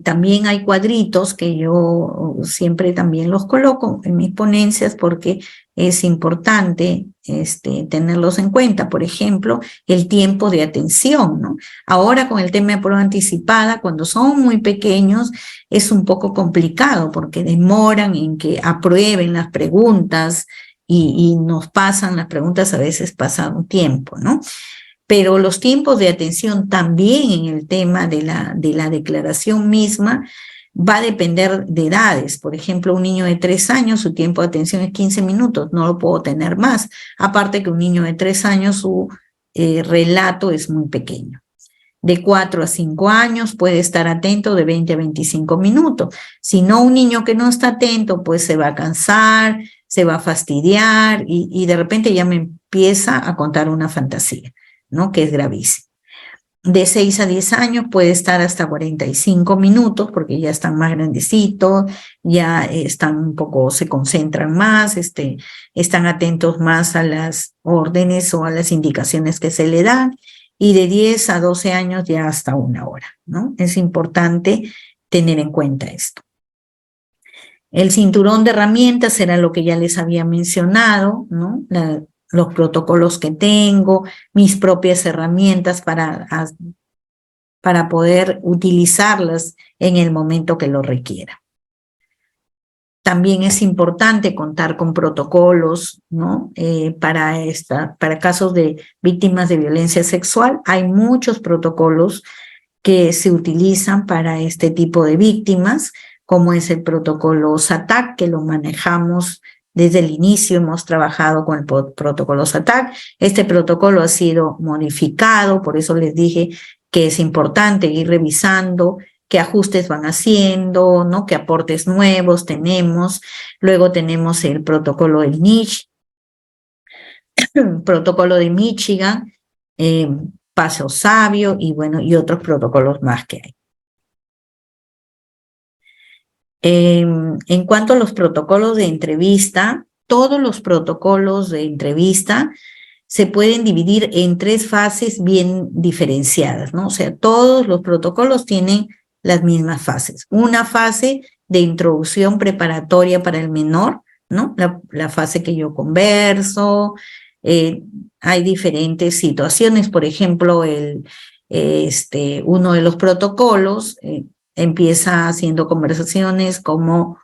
también hay cuadritos que yo siempre también los coloco en mis ponencias porque es importante tenerlos en cuenta. Por ejemplo, el tiempo de atención, ¿no? Ahora con el tema de prueba anticipada, cuando son muy pequeños, es un poco complicado porque demoran en que aprueben las preguntas y nos pasan las preguntas, a veces pasa un tiempo, ¿no? Pero los tiempos de atención también en el tema de la declaración misma va a depender de edades. Por ejemplo, un niño de 3 años, su tiempo de atención es 15 minutos, no lo puedo tener más. Aparte que un niño de 3 años, su relato es muy pequeño. De 4 a 5 años puede estar atento de 20 a 25 minutos. Si no, un niño que no está atento, pues se va a cansar, se va a fastidiar y de repente ya me empieza a contar una fantasía, ¿no? Que es gravísimo. De 6 a 10 años puede estar hasta 45 minutos porque ya están más grandecitos, ya están un poco, se concentran más, están atentos más a las órdenes o a las indicaciones que se le dan, y de 10 a 12 años ya hasta 1 hora, ¿no? Es importante tener en cuenta esto. El cinturón de herramientas era lo que ya les había mencionado, ¿no? Los protocolos que tengo, mis propias herramientas para poder utilizarlas en el momento que lo requiera. También es importante contar con protocolos, ¿no? Para casos de víctimas de violencia sexual, hay muchos protocolos que se utilizan para este tipo de víctimas, como es el protocolo SATAC, que lo manejamos desde el inicio, hemos trabajado con el protocolo SATAC. Este protocolo ha sido modificado, por eso les dije que es importante ir revisando qué ajustes van haciendo, ¿no? Qué aportes nuevos tenemos. Luego tenemos el protocolo del NICH, protocolo de Michigan, Paso Sabio y bueno, y otros protocolos más que hay. En cuanto a los protocolos de entrevista, todos los protocolos de entrevista se pueden dividir en 3 fases bien diferenciadas, ¿no? O sea, todos los protocolos tienen las mismas fases. Una fase de introducción preparatoria para el menor, ¿no? La fase que yo converso. Hay diferentes situaciones, por ejemplo, uno de los protocolos empieza haciendo conversaciones como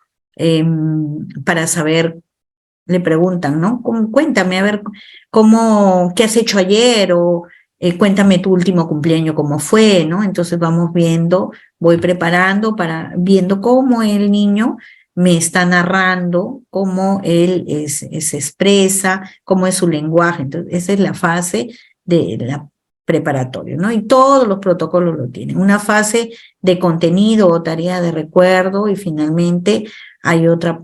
para saber, le preguntan, ¿no? Cuéntame, a ver, ¿qué has hecho ayer? O cuéntame tu último cumpleaños, ¿cómo fue? ¿No? Entonces vamos viendo, voy preparando viendo cómo el niño me está narrando, cómo él se expresa, cómo es su lenguaje. Entonces, esa es la fase de la preparatoria, ¿no? Y todos los protocolos lo tienen. Una fase de contenido o tarea de recuerdo y finalmente hay otra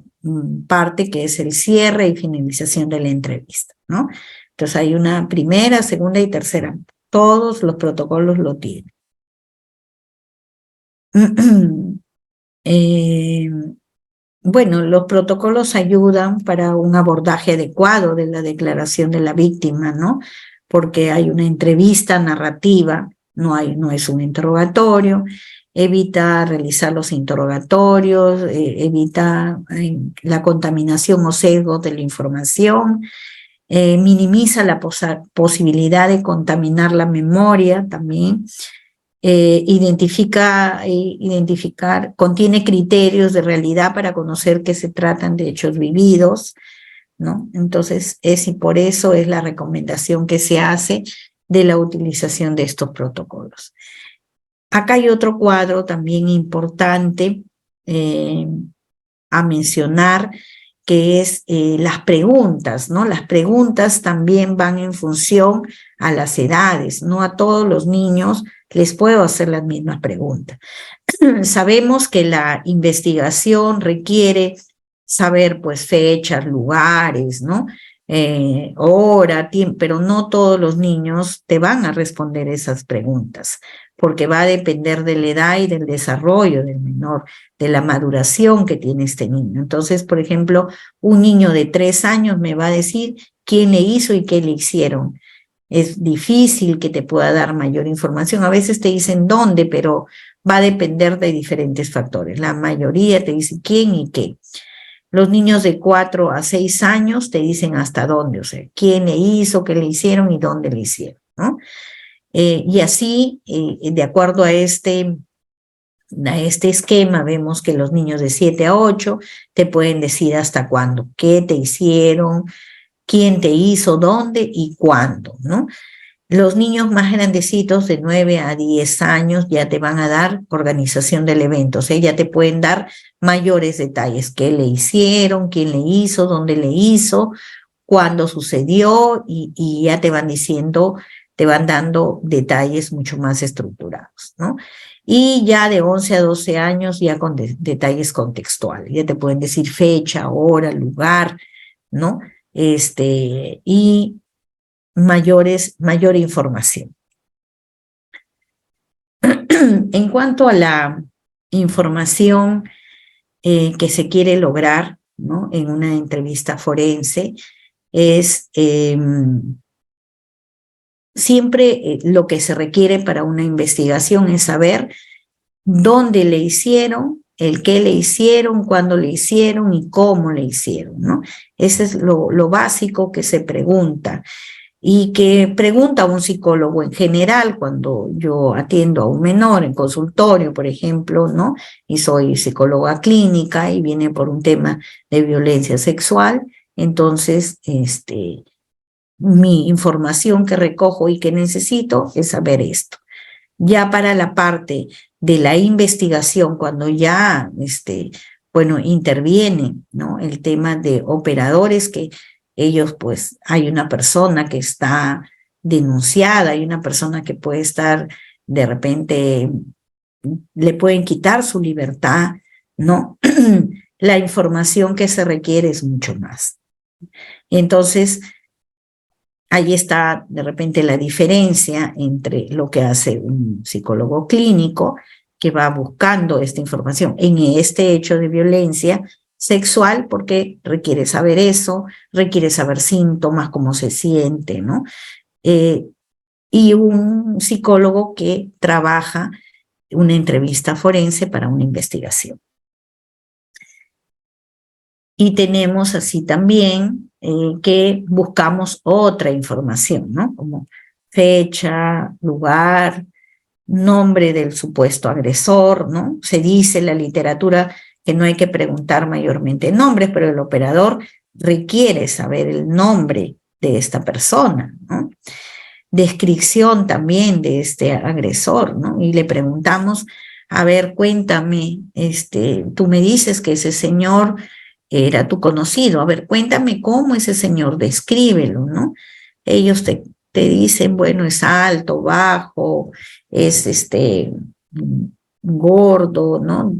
parte que es el cierre y finalización de la entrevista, ¿no? Entonces hay una primera, segunda y tercera. Todos los protocolos lo tienen. Bueno, los protocolos ayudan para un abordaje adecuado de la declaración de la víctima, ¿no? Porque hay una entrevista narrativa, no es un interrogatorio, evita realizar los interrogatorios, evita la contaminación o sesgo de la información, minimiza la posibilidad de contaminar la memoria también, contiene criterios de realidad para conocer que se tratan de hechos vividos, ¿no? Entonces, y por eso es la recomendación que se hace de la utilización de estos protocolos. Acá hay otro cuadro también importante a mencionar, que es las preguntas, ¿no? Las preguntas también van en función a las edades, no a todos los niños les puedo hacer las mismas preguntas. Sabemos que la investigación requiere saber pues fechas, lugares, ¿no? Hora, tiempo, pero no todos los niños te van a responder esas preguntas, porque va a depender de la edad y del desarrollo del menor, de la maduración que tiene este niño. Entonces, por ejemplo, un niño de 3 años me va a decir quién le hizo y qué le hicieron. Es difícil que te pueda dar mayor información. A veces te dicen dónde, pero va a depender de diferentes factores. La mayoría te dice quién y qué. Los niños de 4 a 6 años te dicen hasta dónde, o sea, quién le hizo, qué le hicieron y dónde le hicieron, ¿no? Y así, de acuerdo a este esquema, vemos que los niños de 7 a 8 te pueden decir hasta cuándo, qué te hicieron, quién te hizo, dónde y cuándo, ¿no? Los niños más grandecitos de 9 a 10 años ya te van a dar organización del evento, o sea, ya te pueden dar mayores detalles, qué le hicieron, quién le hizo, dónde le hizo, cuándo sucedió y ya te van diciendo, te van dando detalles mucho más estructurados, ¿no? Y ya de 11 a 12 años ya con detalles contextuales, ya te pueden decir fecha, hora, lugar, ¿no? Y mayor información. En cuanto a la información que se quiere lograr, ¿no? En una entrevista forense, es siempre lo que se requiere para una investigación es saber dónde le hicieron, el qué le hicieron, cuándo le hicieron y cómo le hicieron, ¿no? Ese es lo básico que se pregunta. Y que pregunta un psicólogo en general cuando yo atiendo a un menor en consultorio, por ejemplo, ¿no? Y soy psicóloga clínica y viene por un tema de violencia sexual, entonces, mi información que recojo y que necesito es saber esto. Ya para la parte de la investigación, cuando ya, interviene, ¿no? El tema de operadores que ellos, pues, hay una persona que está denunciada, hay una persona que puede estar, de repente, le pueden quitar su libertad, ¿no? La información que se requiere es mucho más. Entonces, ahí está de repente la diferencia entre lo que hace un psicólogo clínico, que va buscando esta información en este hecho de violencia sexual, porque requiere saber eso, requiere saber síntomas, cómo se siente, ¿no? Y un psicólogo que trabaja una entrevista forense para una investigación. Y tenemos así también que buscamos otra información, ¿no? Como fecha, lugar, nombre del supuesto agresor, ¿no? Se dice en la literatura que no hay que preguntar mayormente nombres, pero el operador requiere saber el nombre de esta persona, ¿no? Descripción también de este agresor, ¿no? Y le preguntamos, a ver, cuéntame, tú me dices que ese señor era tu conocido, a ver, cuéntame cómo ese señor, descríbelo, ¿no? Ellos te dicen, bueno, es alto, bajo, es gordo, ¿no?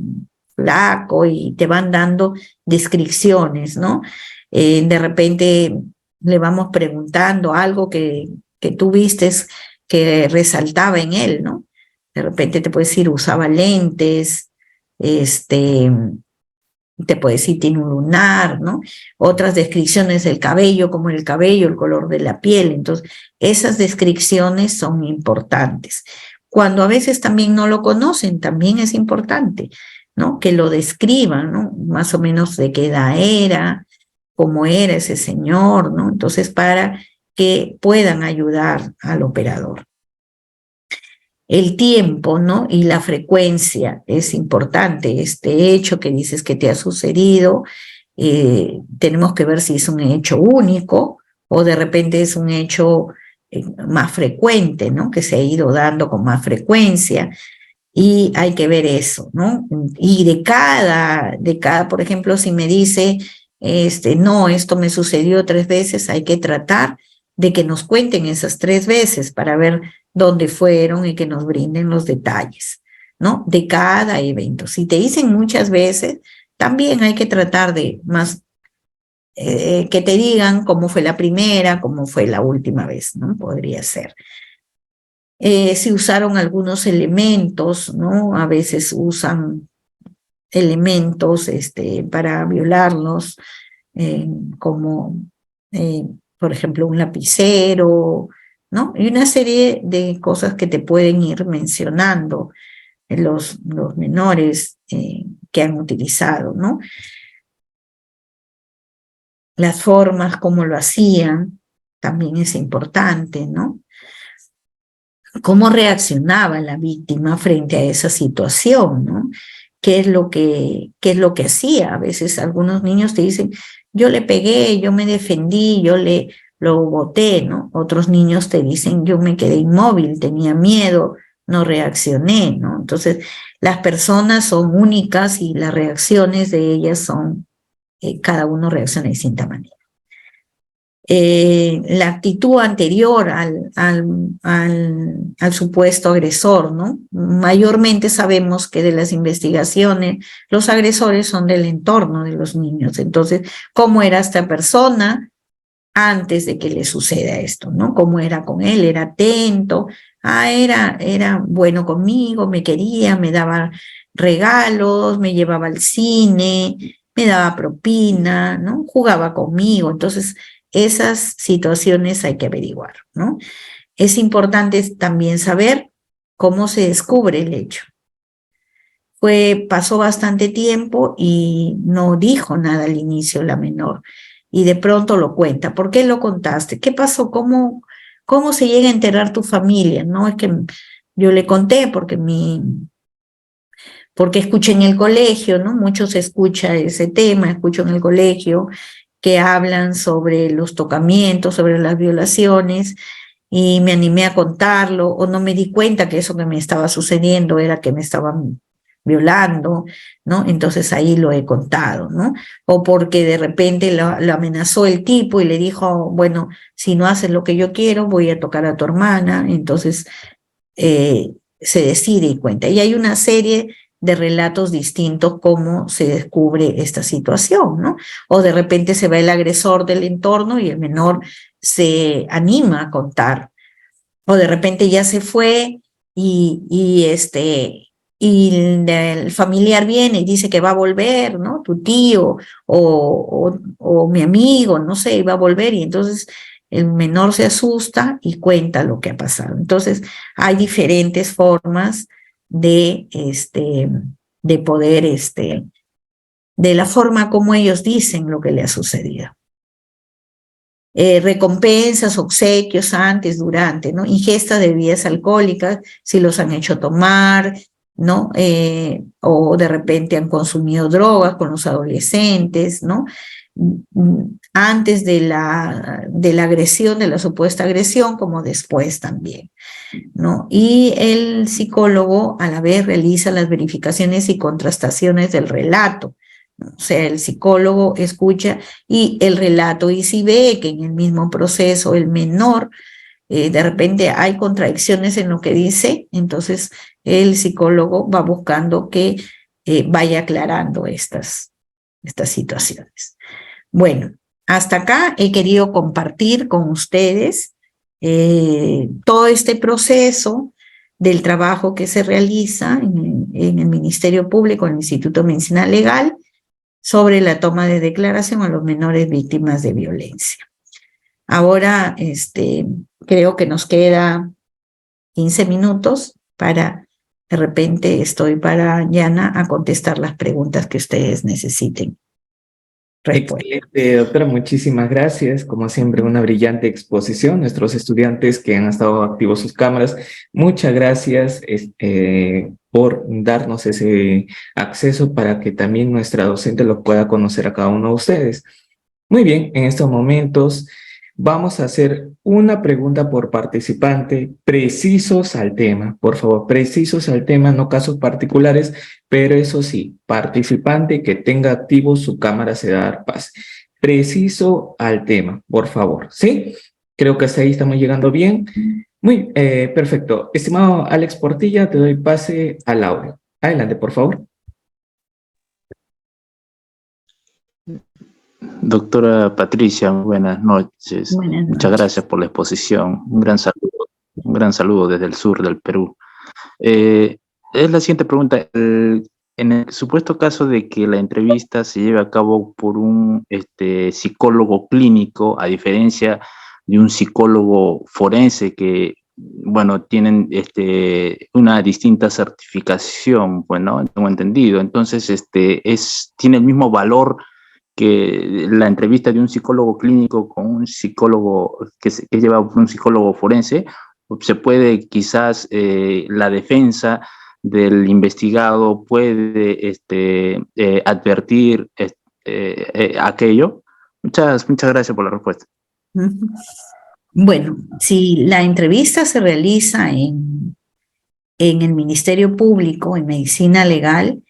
Flaco, y te van dando descripciones, ¿no? De repente le vamos preguntando algo que tú vistes que resaltaba en él, ¿no? De repente te puede decir, usaba lentes, te puede decir, tiene un lunar, ¿no? Otras descripciones del cabello, como el cabello, el color de la piel. Entonces, esas descripciones son importantes. Cuando a veces también no lo conocen, también es importante, ¿no? Que lo describan, ¿no? Más o menos de qué edad era, cómo era ese señor, ¿no? Entonces, para que puedan ayudar al operador. El tiempo, ¿no? Y la frecuencia es importante. Este hecho que dices que te ha sucedido, tenemos que ver si es un hecho único o de repente es un hecho más frecuente, ¿no? Que se ha ido dando con más frecuencia. Y hay que ver eso, ¿no? Y de cada, por ejemplo, si me dice, no, esto me sucedió 3 veces, hay que tratar de que nos cuenten esas 3 veces para ver dónde fueron y que nos brinden los detalles, ¿no? De cada evento. Si te dicen muchas veces, también hay que tratar de más, que te digan cómo fue la primera, cómo fue la última vez, ¿no? Podría ser. Si usaron algunos elementos, ¿no? A veces usan elementos para violarlos, como, por ejemplo, un lapicero, ¿no? Y una serie de cosas que te pueden ir mencionando los menores que han utilizado, ¿no? Las formas, cómo lo hacían, también es importante, ¿no? Cómo reaccionaba la víctima frente a esa situación, ¿no? ¿Qué es lo que hacía? A veces algunos niños te dicen, yo le pegué, yo me defendí, lo boté, ¿no? Otros niños te dicen, yo me quedé inmóvil, tenía miedo, no reaccioné, ¿no? Entonces, las personas son únicas y las reacciones de ellas son, cada uno reacciona de distinta manera. La actitud anterior al supuesto agresor, ¿no? Mayormente sabemos que de las investigaciones los agresores son del entorno de los niños. Entonces, ¿cómo era esta persona antes de que le suceda esto, ¿no? ¿Cómo era con él? ¿Era atento? Era bueno conmigo, me quería, me daba regalos, me llevaba al cine, me daba propina, ¿no? Jugaba conmigo. Entonces, esas situaciones hay que averiguar, ¿no? Es importante también saber cómo se descubre el hecho. Pasó bastante tiempo y no dijo nada al inicio la menor, y de pronto lo cuenta. ¿Por qué lo contaste? ¿Qué pasó? ¿Cómo se llega a enterar tu familia? No es que yo le conté porque escuché en el colegio, ¿no? Mucho se escucha ese tema, escucho en el colegio que hablan sobre los tocamientos, sobre las violaciones, y me animé a contarlo, o no me di cuenta que eso que me estaba sucediendo era que me estaban violando, ¿no? Entonces ahí lo he contado, ¿no? O porque de repente lo amenazó el tipo y le dijo, bueno, si no haces lo que yo quiero, voy a tocar a tu hermana. Entonces se decide y cuenta. Y hay una serie de relatos distintos cómo se descubre esta situación, ¿no? O de repente se va el agresor del entorno y el menor se anima a contar. O de repente ya se fue y y el familiar viene y dice que va a volver, ¿no? Tu tío o mi amigo, no sé, va a volver, y entonces el menor se asusta y cuenta lo que ha pasado. Entonces, hay diferentes formas de poder, de la forma como ellos dicen lo que le ha sucedido. Recompensas, obsequios antes, durante, ¿no? Ingesta de bebidas alcohólicas, si los han hecho tomar, ¿no? O de repente han consumido drogas con los adolescentes, ¿no? Antes de la agresión, de la supuesta agresión, como después también, ¿no? Y el psicólogo a la vez realiza las verificaciones y contrastaciones del relato. O sea, el psicólogo escucha y el relato, y si ve que en el mismo proceso el menor, de repente hay contradicciones en lo que dice, entonces el psicólogo va buscando que vaya aclarando estas situaciones. Bueno, hasta acá he querido compartir con ustedes todo este proceso del trabajo que se realiza en el Ministerio Público, en el Instituto de Medicina Legal, sobre la toma de declaración a los menores víctimas de violencia. Ahora, creo que nos queda 15 minutos para, de repente, estoy para Yana a contestar las preguntas que ustedes necesiten. Excelente, doctora, muchísimas gracias. Como siempre, una brillante exposición. Nuestros estudiantes que han estado activos sus cámaras, muchas gracias por darnos ese acceso para que también nuestra docente lo pueda conocer a cada uno de ustedes. Muy bien, en estos momentos vamos a hacer una pregunta por participante, precisos al tema, por favor, precisos al tema, no casos particulares, pero eso sí, participante que tenga activo su cámara se da a dar pase. Preciso al tema, por favor, ¿sí? Creo que hasta ahí estamos llegando bien. Muy perfecto. Estimado Alex Portilla, te doy pase al audio. Adelante, por favor. Doctora Patricia, buenas noches. Buenas noches. Muchas gracias por la exposición. Un gran saludo desde el sur del Perú. Es la siguiente pregunta. En el supuesto caso de que la entrevista se lleve a cabo por un psicólogo clínico, a diferencia de un psicólogo forense que, bueno, tienen una distinta certificación, bueno, tengo entendido. Entonces, tiene el mismo valor que la entrevista de un psicólogo clínico con un psicólogo que lleva por un psicólogo forense. Se puede quizás la defensa del investigado puede advertir aquello. Muchas gracias por la respuesta. Bueno, si la entrevista se realiza en el Ministerio Público, en Medicina Legal,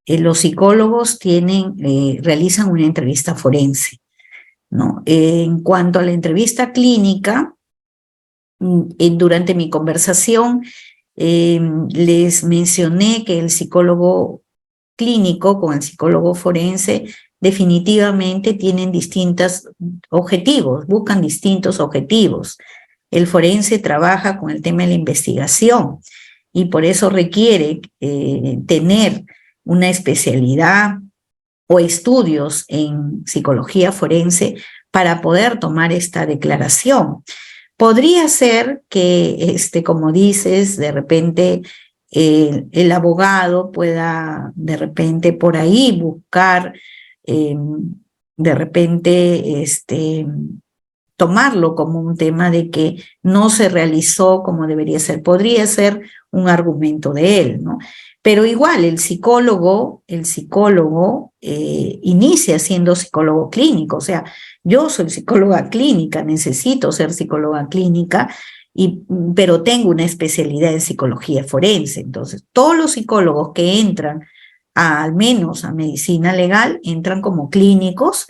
los psicólogos realizan una entrevista forense, ¿no? En cuanto a la entrevista clínica, durante mi conversación les mencioné que el psicólogo clínico con el psicólogo forense definitivamente tienen distintos objetivos, buscan distintos objetivos. El forense trabaja con el tema de la investigación y por eso requiere tener una especialidad o estudios en psicología forense para poder tomar esta declaración. Podría ser que, como dices, de repente el abogado pueda de repente por ahí buscar, de repente, tomarlo como un tema de que no se realizó como debería ser. Podría ser un argumento de él, ¿no? Pero igual el psicólogo inicia siendo psicólogo clínico, o sea, yo soy psicóloga clínica, necesito ser psicóloga clínica, pero tengo una especialidad en psicología forense. Entonces, todos los psicólogos que entran al menos a medicina legal entran como clínicos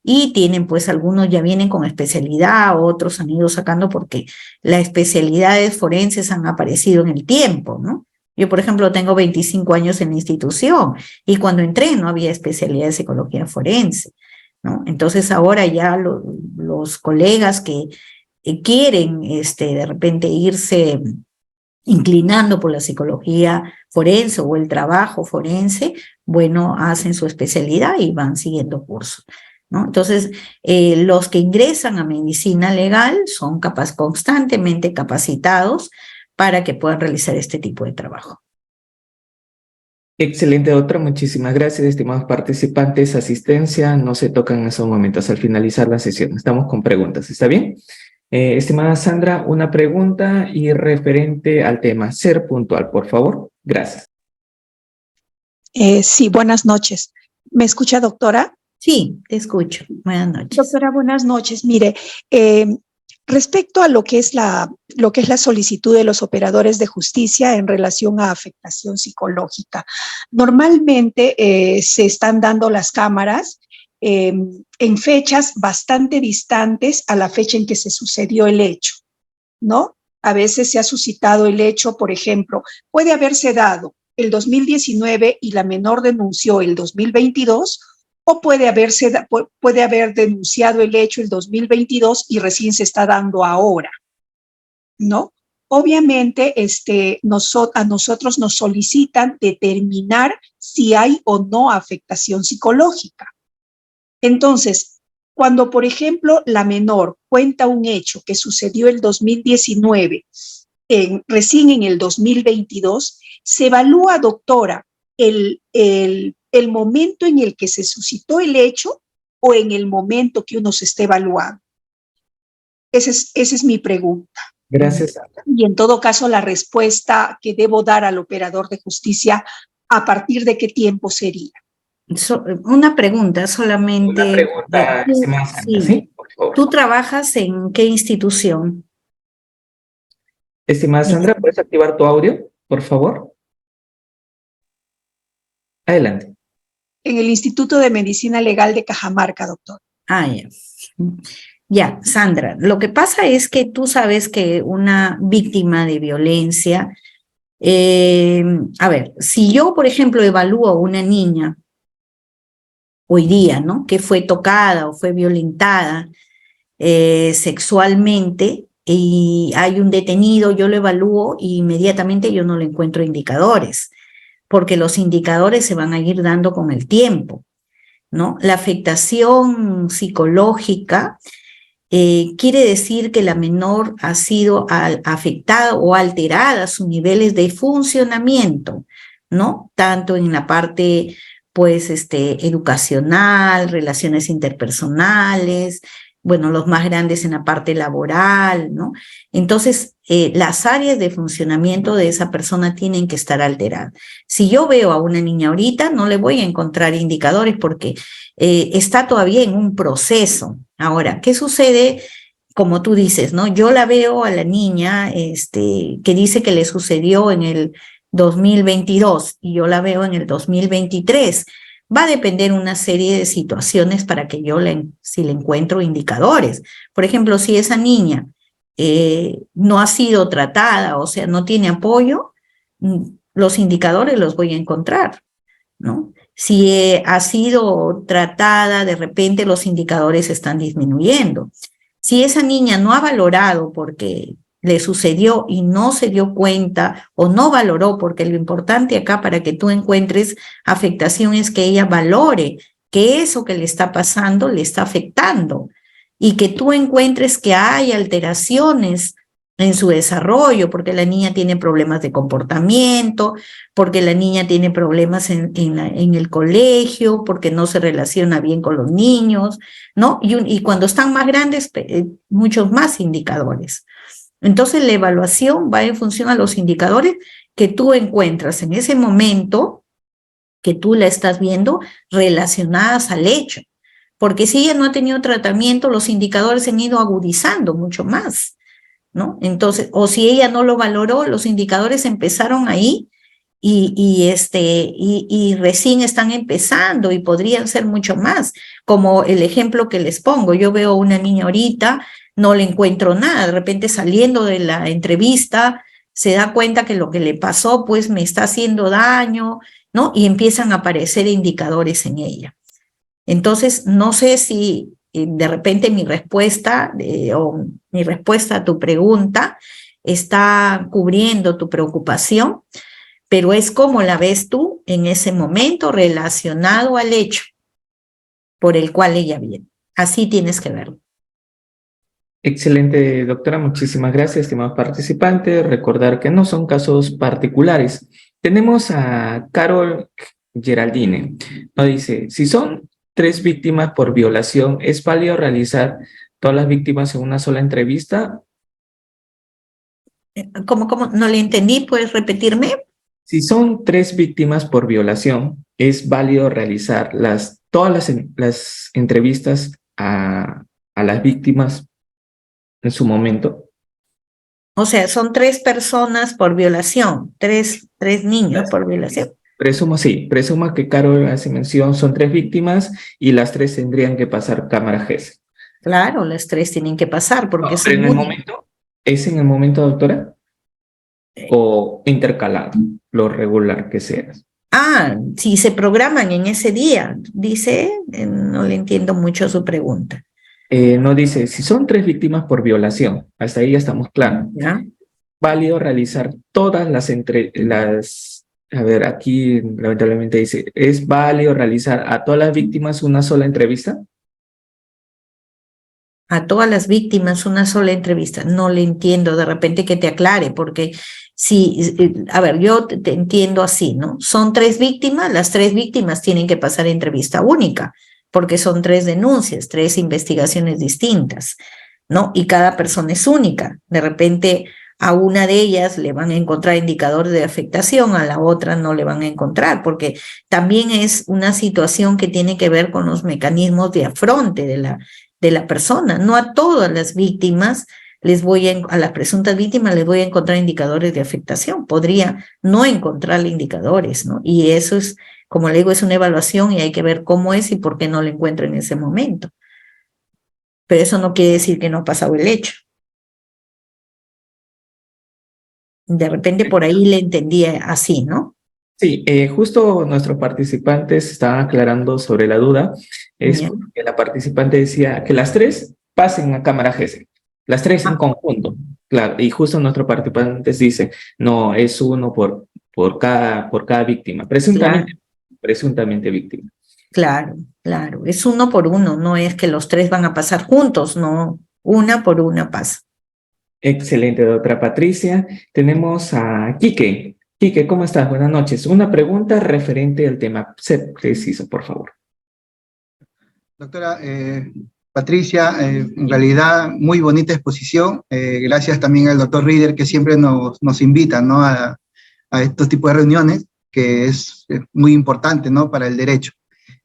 y tienen, pues algunos ya vienen con especialidad, otros han ido sacando porque las especialidades forenses han aparecido en el tiempo, ¿no? Yo, por ejemplo, tengo 25 años en la institución y cuando entré no había especialidad de psicología forense, ¿no? Entonces ahora ya los colegas que quieren de repente irse inclinando por la psicología forense o el trabajo forense, bueno, hacen su especialidad y van siguiendo cursos, ¿no? Entonces, los que ingresan a medicina legal son constantemente capacitados para que puedan realizar este tipo de trabajo. Excelente, doctora. Muchísimas gracias, estimados participantes. Asistencia, no se tocan en esos momentos al finalizar la sesión. Estamos con preguntas, ¿está bien? Estimada Sandra, una pregunta y referente al tema. Ser puntual, por favor. Gracias. Sí, buenas noches. ¿Me escucha, doctora? Sí, te escucho. Buenas noches. Doctora, buenas noches. Mire, respecto a lo que es la solicitud de los operadores de justicia en relación a afectación psicológica, normalmente se están dando las cámaras en fechas bastante distantes a la fecha en que se sucedió el hecho, ¿no? A veces se ha suscitado el hecho, por ejemplo, puede haberse dado el 2019 y la menor denunció el 2022, o puede haber denunciado el hecho el 2022 y recién se está dando ahora, ¿no? Obviamente, a nosotros nos solicitan determinar si hay o no afectación psicológica. Entonces, cuando, por ejemplo, la menor cuenta un hecho que sucedió el 2019, recién en el 2022, se evalúa, doctora, el momento en el que se suscitó el hecho o en el momento que uno se esté evaluando. Esa es mi pregunta. Gracias, Sandra. Y en todo caso, la respuesta que debo dar al operador de justicia, ¿a partir de qué tiempo sería? Una pregunta solamente. Una pregunta, estimada Sandra, ¿sí? Por favor. ¿Tú trabajas en qué institución? Estimada Sandra, ¿puedes activar tu audio, por favor? Adelante. En el Instituto de Medicina Legal de Cajamarca, doctor. Ah, ya. Ya, Sandra, lo que pasa es que tú sabes que una víctima de violencia, a ver, si yo, por ejemplo, evalúo a una niña hoy día, ¿no? Que fue tocada o fue violentada sexualmente y hay un detenido, yo lo evalúo y inmediatamente yo no le encuentro indicadores, porque los indicadores se van a ir dando con el tiempo, ¿no? La afectación psicológica quiere decir que la menor ha sido afectada o alterada sus niveles de funcionamiento, ¿no? Tanto en la parte, pues, educacional, relaciones interpersonales, bueno, los más grandes en la parte laboral, ¿no? Entonces, las áreas de funcionamiento de esa persona tienen que estar alteradas. Si yo veo a una niña ahorita, no le voy a encontrar indicadores porque está todavía en un proceso. Ahora, ¿qué sucede? Como tú dices, ¿no? Yo la veo a la niña que dice que le sucedió en el 2022 y yo la veo en el 2023. Va a depender una serie de situaciones para que yo si le encuentro indicadores. Por ejemplo, si esa niña no ha sido tratada, o sea, no tiene apoyo, los indicadores los voy a encontrar, ¿no? Si ha sido tratada, de repente los indicadores están disminuyendo. Si esa niña no ha valorado porque le sucedió y no se dio cuenta o no valoró, porque lo importante acá para que tú encuentres afectación es que ella valore que eso que le está pasando le está afectando y que tú encuentres que hay alteraciones en su desarrollo, porque la niña tiene problemas de comportamiento, porque la niña tiene problemas en el colegio, porque no se relaciona bien con los niños, ¿no? Y cuando están más grandes, muchos más indicadores. Entonces, la evaluación va en función a los indicadores que tú encuentras en ese momento que tú la estás viendo relacionadas al hecho. Porque si ella no ha tenido tratamiento, los indicadores se han ido agudizando mucho más, ¿no? Entonces, o si ella no lo valoró, los indicadores empezaron ahí y recién están empezando y podrían ser mucho más, como el ejemplo que les pongo. Yo veo a una niña ahorita, no le encuentro nada, de repente saliendo de la entrevista se da cuenta que lo que le pasó pues me está haciendo daño, ¿no? Y empiezan a aparecer indicadores en ella. Entonces, no sé si de repente mi respuesta a tu pregunta está cubriendo tu preocupación, pero es como la ves tú en ese momento relacionado al hecho por el cual ella viene. Así tienes que verlo. Excelente, doctora. Muchísimas gracias, estimados participantes. Recordar que no son casos particulares. Tenemos a Carol Geraldine. Nos dice, si son 3 víctimas por violación, ¿es válido realizar todas las víctimas en una sola entrevista? ¿Cómo? No le entendí, ¿puedes repetirme? Si son 3 víctimas por violación, ¿es válido realizar todas las entrevistas a las víctimas en su momento? O sea, son 3 personas por violación, tres niños por violación. Presuma que Carol hace mención, son 3 víctimas y las 3 tendrían que pasar cámara GES. Claro, las 3 tienen que pasar porque No, pero en el momento, ¿es en el momento, doctora? ¿O intercalado, lo regular que sea? Si se programan en ese día, dice, no le entiendo mucho su pregunta. No dice, si son 3 víctimas por violación, hasta ahí ya estamos claros. ¿Ya? Válido realizar todas a ver, aquí lamentablemente dice, ¿es válido realizar a todas las víctimas una sola entrevista? A todas las víctimas una sola entrevista. No le entiendo, de repente que te aclare, porque si, a ver, yo te entiendo así, ¿no? Son 3 víctimas, las 3 víctimas tienen que pasar entrevista única, porque son 3 denuncias, 3 investigaciones distintas, ¿no? Y cada persona es única. De repente a una de ellas le van a encontrar indicadores de afectación, a la otra no le van a encontrar, porque también es una situación que tiene que ver con los mecanismos de afronte de la persona. No a todas las víctimas a las presuntas víctimas les voy a encontrar indicadores de afectación. Podría no encontrarle indicadores, ¿no? Y eso es, como le digo, es una evaluación y hay que ver cómo es y por qué no lo encuentro en ese momento. Pero eso no quiere decir que no ha pasado el hecho. De repente por ahí le entendí así, ¿no? Sí, justo nuestros participantes estaban aclarando sobre la duda. Es Ya. porque la participante decía que las 3 pasen a cámara GES, las 3 en conjunto. Claro, y justo nuestros participantes dicen, no, es uno por cada víctima, presuntamente víctima. Claro. Es 1 por 1, no es que los 3 van a pasar juntos, no, una por una pasa. Excelente, doctora Patricia. Tenemos a Quique. Quique, ¿cómo estás? Buenas noches. Una pregunta referente al tema. Sé preciso, por favor. Doctora Patricia, en realidad muy bonita exposición. Gracias también al doctor Rieder que siempre nos invita, ¿no? a estos tipos de reuniones, que es muy importante, ¿no? Para el derecho.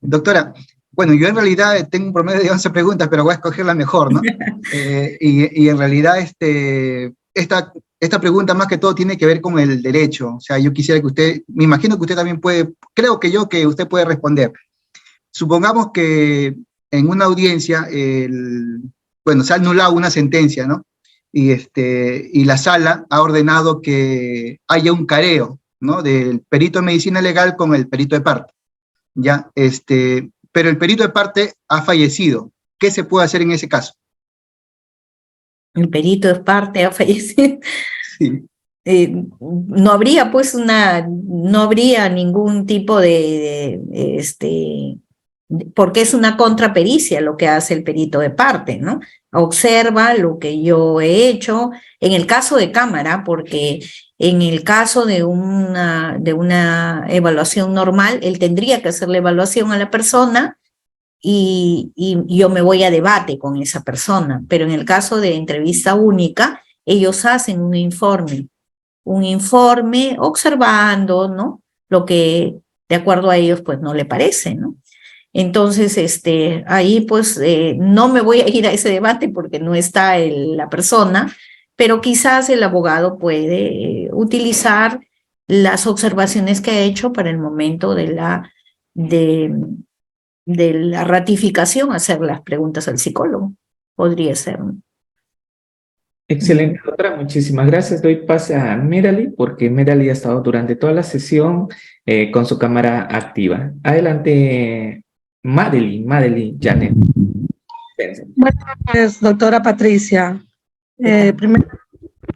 Doctora, bueno, yo en realidad tengo un promedio de 11 preguntas, pero voy a escoger la mejor, ¿no? Y en realidad esta pregunta más que todo tiene que ver con el derecho. O sea, yo quisiera que usted, me imagino que usted también puede, creo que usted puede responder. Supongamos que en una audiencia, se ha anulado una sentencia, ¿no? Y la sala ha ordenado que haya un careo, ¿no? Del perito de medicina legal con el perito de parte, ¿ya? Pero el perito de parte ha fallecido. ¿Qué se puede hacer en ese caso? El perito de parte ha fallecido. Sí. No habría no habría ningún tipo porque es una contrapericia lo que hace el perito de parte, ¿no? Observa lo que yo he hecho, en el caso de cámara, porque en el caso de una evaluación normal, él tendría que hacer la evaluación a la persona y yo me voy a debate con esa persona, pero en el caso de entrevista única, ellos hacen un informe observando, ¿no? Lo que de acuerdo a ellos pues no le parece, ¿no? Entonces, ahí pues no me voy a ir a ese debate porque no está la persona, pero quizás el abogado puede utilizar las observaciones que ha hecho para el momento de la ratificación, hacer las preguntas al psicólogo. Podría ser, ¿no? Excelente, doctora. Muchísimas gracias. Doy pase a Merali, porque Merali ha estado durante toda la sesión con su cámara activa. Adelante, Madely Janet. Buenas noches, doctora Patricia. Primero,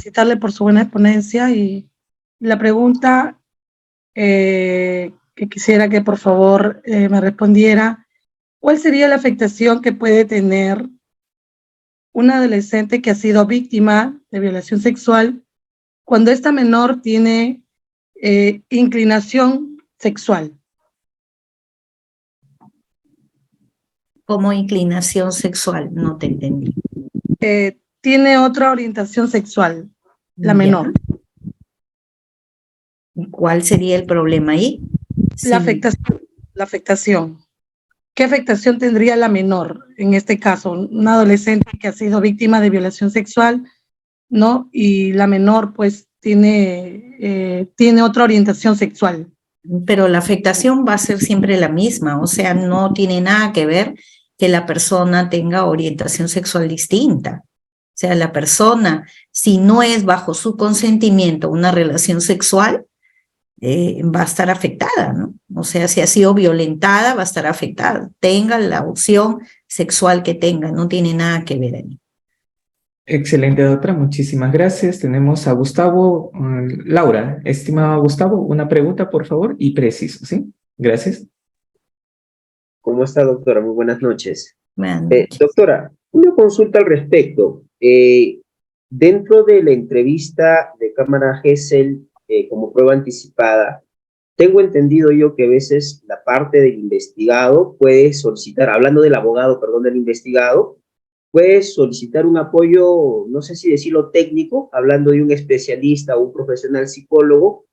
felicitarle por su buena exponencia y la pregunta que quisiera que por favor me respondiera, ¿cuál sería la afectación que puede tener un adolescente que ha sido víctima de violación sexual cuando esta menor tiene inclinación sexual? Como inclinación sexual, no te entendí. Tiene otra orientación sexual, la menor. ¿Cuál sería el problema ahí? La afectación. ¿Qué afectación tendría la menor en este caso? Un adolescente que ha sido víctima de violación sexual, ¿no? Y la menor pues tiene otra orientación sexual. Pero la afectación va a ser siempre la misma, o sea, no tiene nada que ver que la persona tenga orientación sexual distinta. O sea, la persona, si no es bajo su consentimiento una relación sexual, va a estar afectada, ¿no? O sea, si ha sido violentada, va a estar afectada. Tenga la opción sexual que tenga, no tiene nada que ver ahí. Excelente, doctora, muchísimas gracias. Tenemos a Gustavo. Laura, estimado Gustavo, una pregunta, por favor, y preciso, ¿sí? Gracias. ¿Cómo está, doctora? Muy buenas noches. Buenas noches. Doctora, una consulta al respecto. Dentro de la entrevista de cámara Gesell como prueba anticipada, tengo entendido yo que a veces la parte del investigado puede solicitar, hablando del abogado, perdón, del investigado, puede solicitar un apoyo, no sé si decirlo técnico, hablando de un especialista o un profesional psicólogo,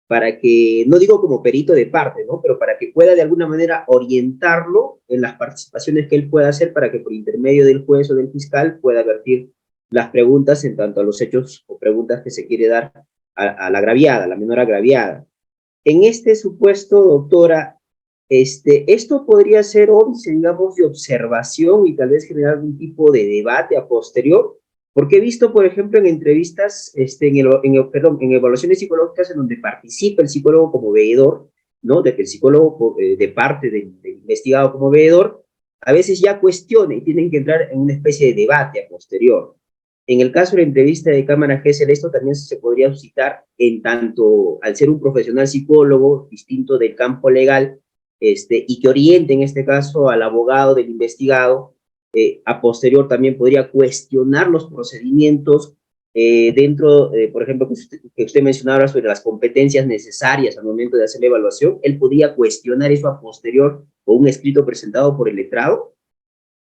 para que, no digo como perito de parte, ¿no? Pero para que pueda de alguna manera orientarlo en las participaciones que él pueda hacer para que por intermedio del juez o del fiscal pueda vertir las preguntas en tanto a los hechos o preguntas que se quiere dar a la agraviada, a la menor agraviada. En este supuesto, doctora, esto podría ser óbice, digamos, de observación y tal vez generar algún tipo de debate a posterior, porque he visto, por ejemplo, en entrevistas, en evaluaciones psicológicas en donde participa el psicólogo como veedor, ¿no? De que el psicólogo, de parte del investigado como veedor, a veces ya cuestiona y tienen que entrar en una especie de debate a posterior. En el caso de la entrevista de cámara Gesell, esto también se podría suscitar en tanto al ser un profesional psicólogo distinto del campo legal, y que oriente en este caso al abogado del investigado, a posterior también podría cuestionar los procedimientos dentro, por ejemplo, que usted mencionaba sobre las competencias necesarias al momento de hacer la evaluación. Él podría cuestionar eso a posterior con un escrito presentado por el letrado.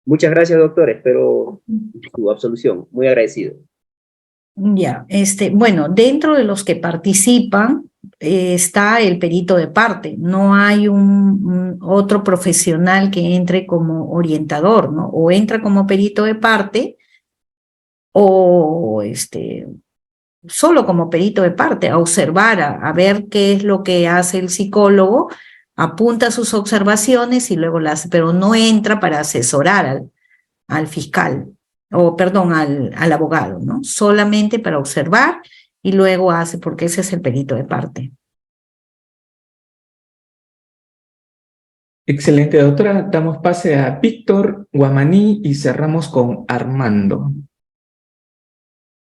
Muchas gracias, doctor. Espero su absolución. Muy agradecido. Ya, bueno, dentro de los que participan está el perito de parte. No hay otro profesional que entre como orientador, ¿no? O entra como perito de parte o solo como perito de parte, a observar, a ver qué es lo que hace el psicólogo, apunta sus observaciones y luego las, pero no entra para asesorar al fiscal, o perdón, al abogado, ¿no? Solamente para observar y luego hace, porque ese es el perito de parte. Excelente, doctora. Damos pase a Víctor Guamaní y cerramos con Armando.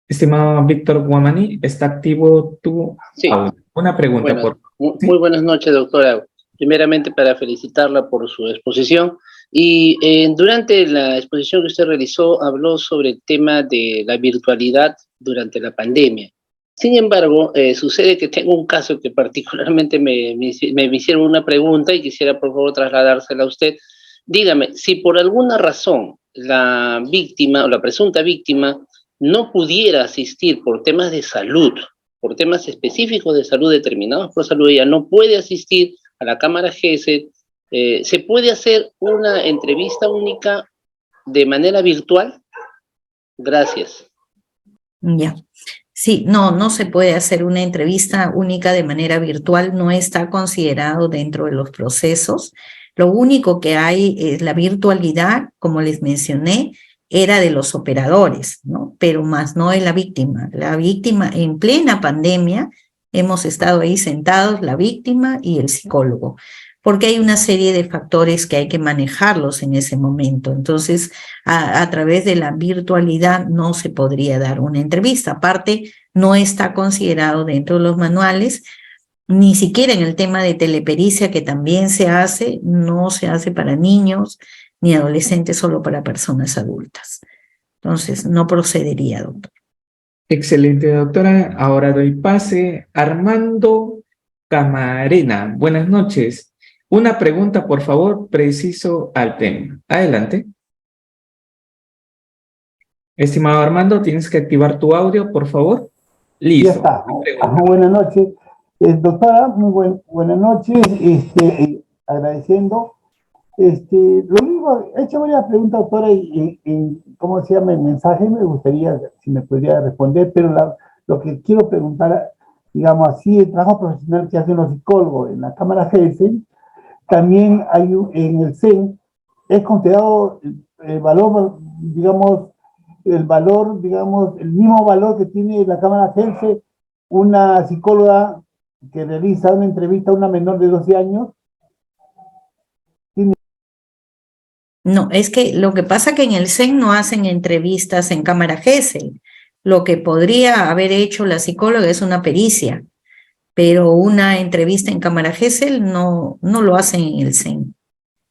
Estimado Víctor Guamaní, ¿está activo tu audio? Una pregunta, por favor. Muy buenas noches, doctora. Primeramente, para felicitarla por su exposición. Y durante la exposición que usted realizó, habló sobre el tema de la virtualidad durante la pandemia. Sin embargo, sucede que tengo un caso que particularmente me hicieron una pregunta y quisiera, por favor, trasladársela a usted. Dígame, si por alguna razón la víctima o la presunta víctima no pudiera asistir por temas de salud, por temas específicos de salud determinados por salud, ella no puede asistir a la cámara Gesell, ¿se puede hacer una entrevista única de manera virtual? Gracias. Ya. Sí, no se puede hacer una entrevista única de manera virtual, no está considerado dentro de los procesos. Lo único que hay es la virtualidad, como les mencioné, era de los operadores, ¿no? Pero más no de la víctima. La víctima, en plena pandemia, hemos estado ahí sentados, la víctima y el psicólogo, porque hay una serie de factores que hay que manejarlos en ese momento. Entonces, a través de la virtualidad no se podría dar una entrevista. Aparte, no está considerado dentro de los manuales, ni siquiera en el tema de telepericia que también se hace, no se hace para niños ni adolescentes, solo para personas adultas. Entonces, no procedería, doctor. Excelente, doctora. Ahora doy pase a Armando Camarena. Buenas noches. Una pregunta, por favor, preciso al tema. Adelante. Estimado Armando, tienes que activar tu audio, por favor. Listo. Ya está. Buenas noches. Doctora, buenas noches. Agradeciendo. Lo único, he hecho varias preguntas, doctora, ¿cómo se llama el mensaje? Me gustaría, si me podría responder, pero lo que quiero preguntar, digamos así, el trabajo profesional que hacen los psicólogos en la Cámara GESEL, también hay en el CEN, es considerado el valor, digamos, el mismo valor que tiene la Cámara GESEL, una psicóloga que realiza una entrevista a una menor de 12 años. No, es que lo que pasa es que en el CEN no hacen entrevistas en Cámara GESEL. Lo que podría haber hecho la psicóloga es una pericia, pero una entrevista en Cámara GESEL no lo hacen en el CEN.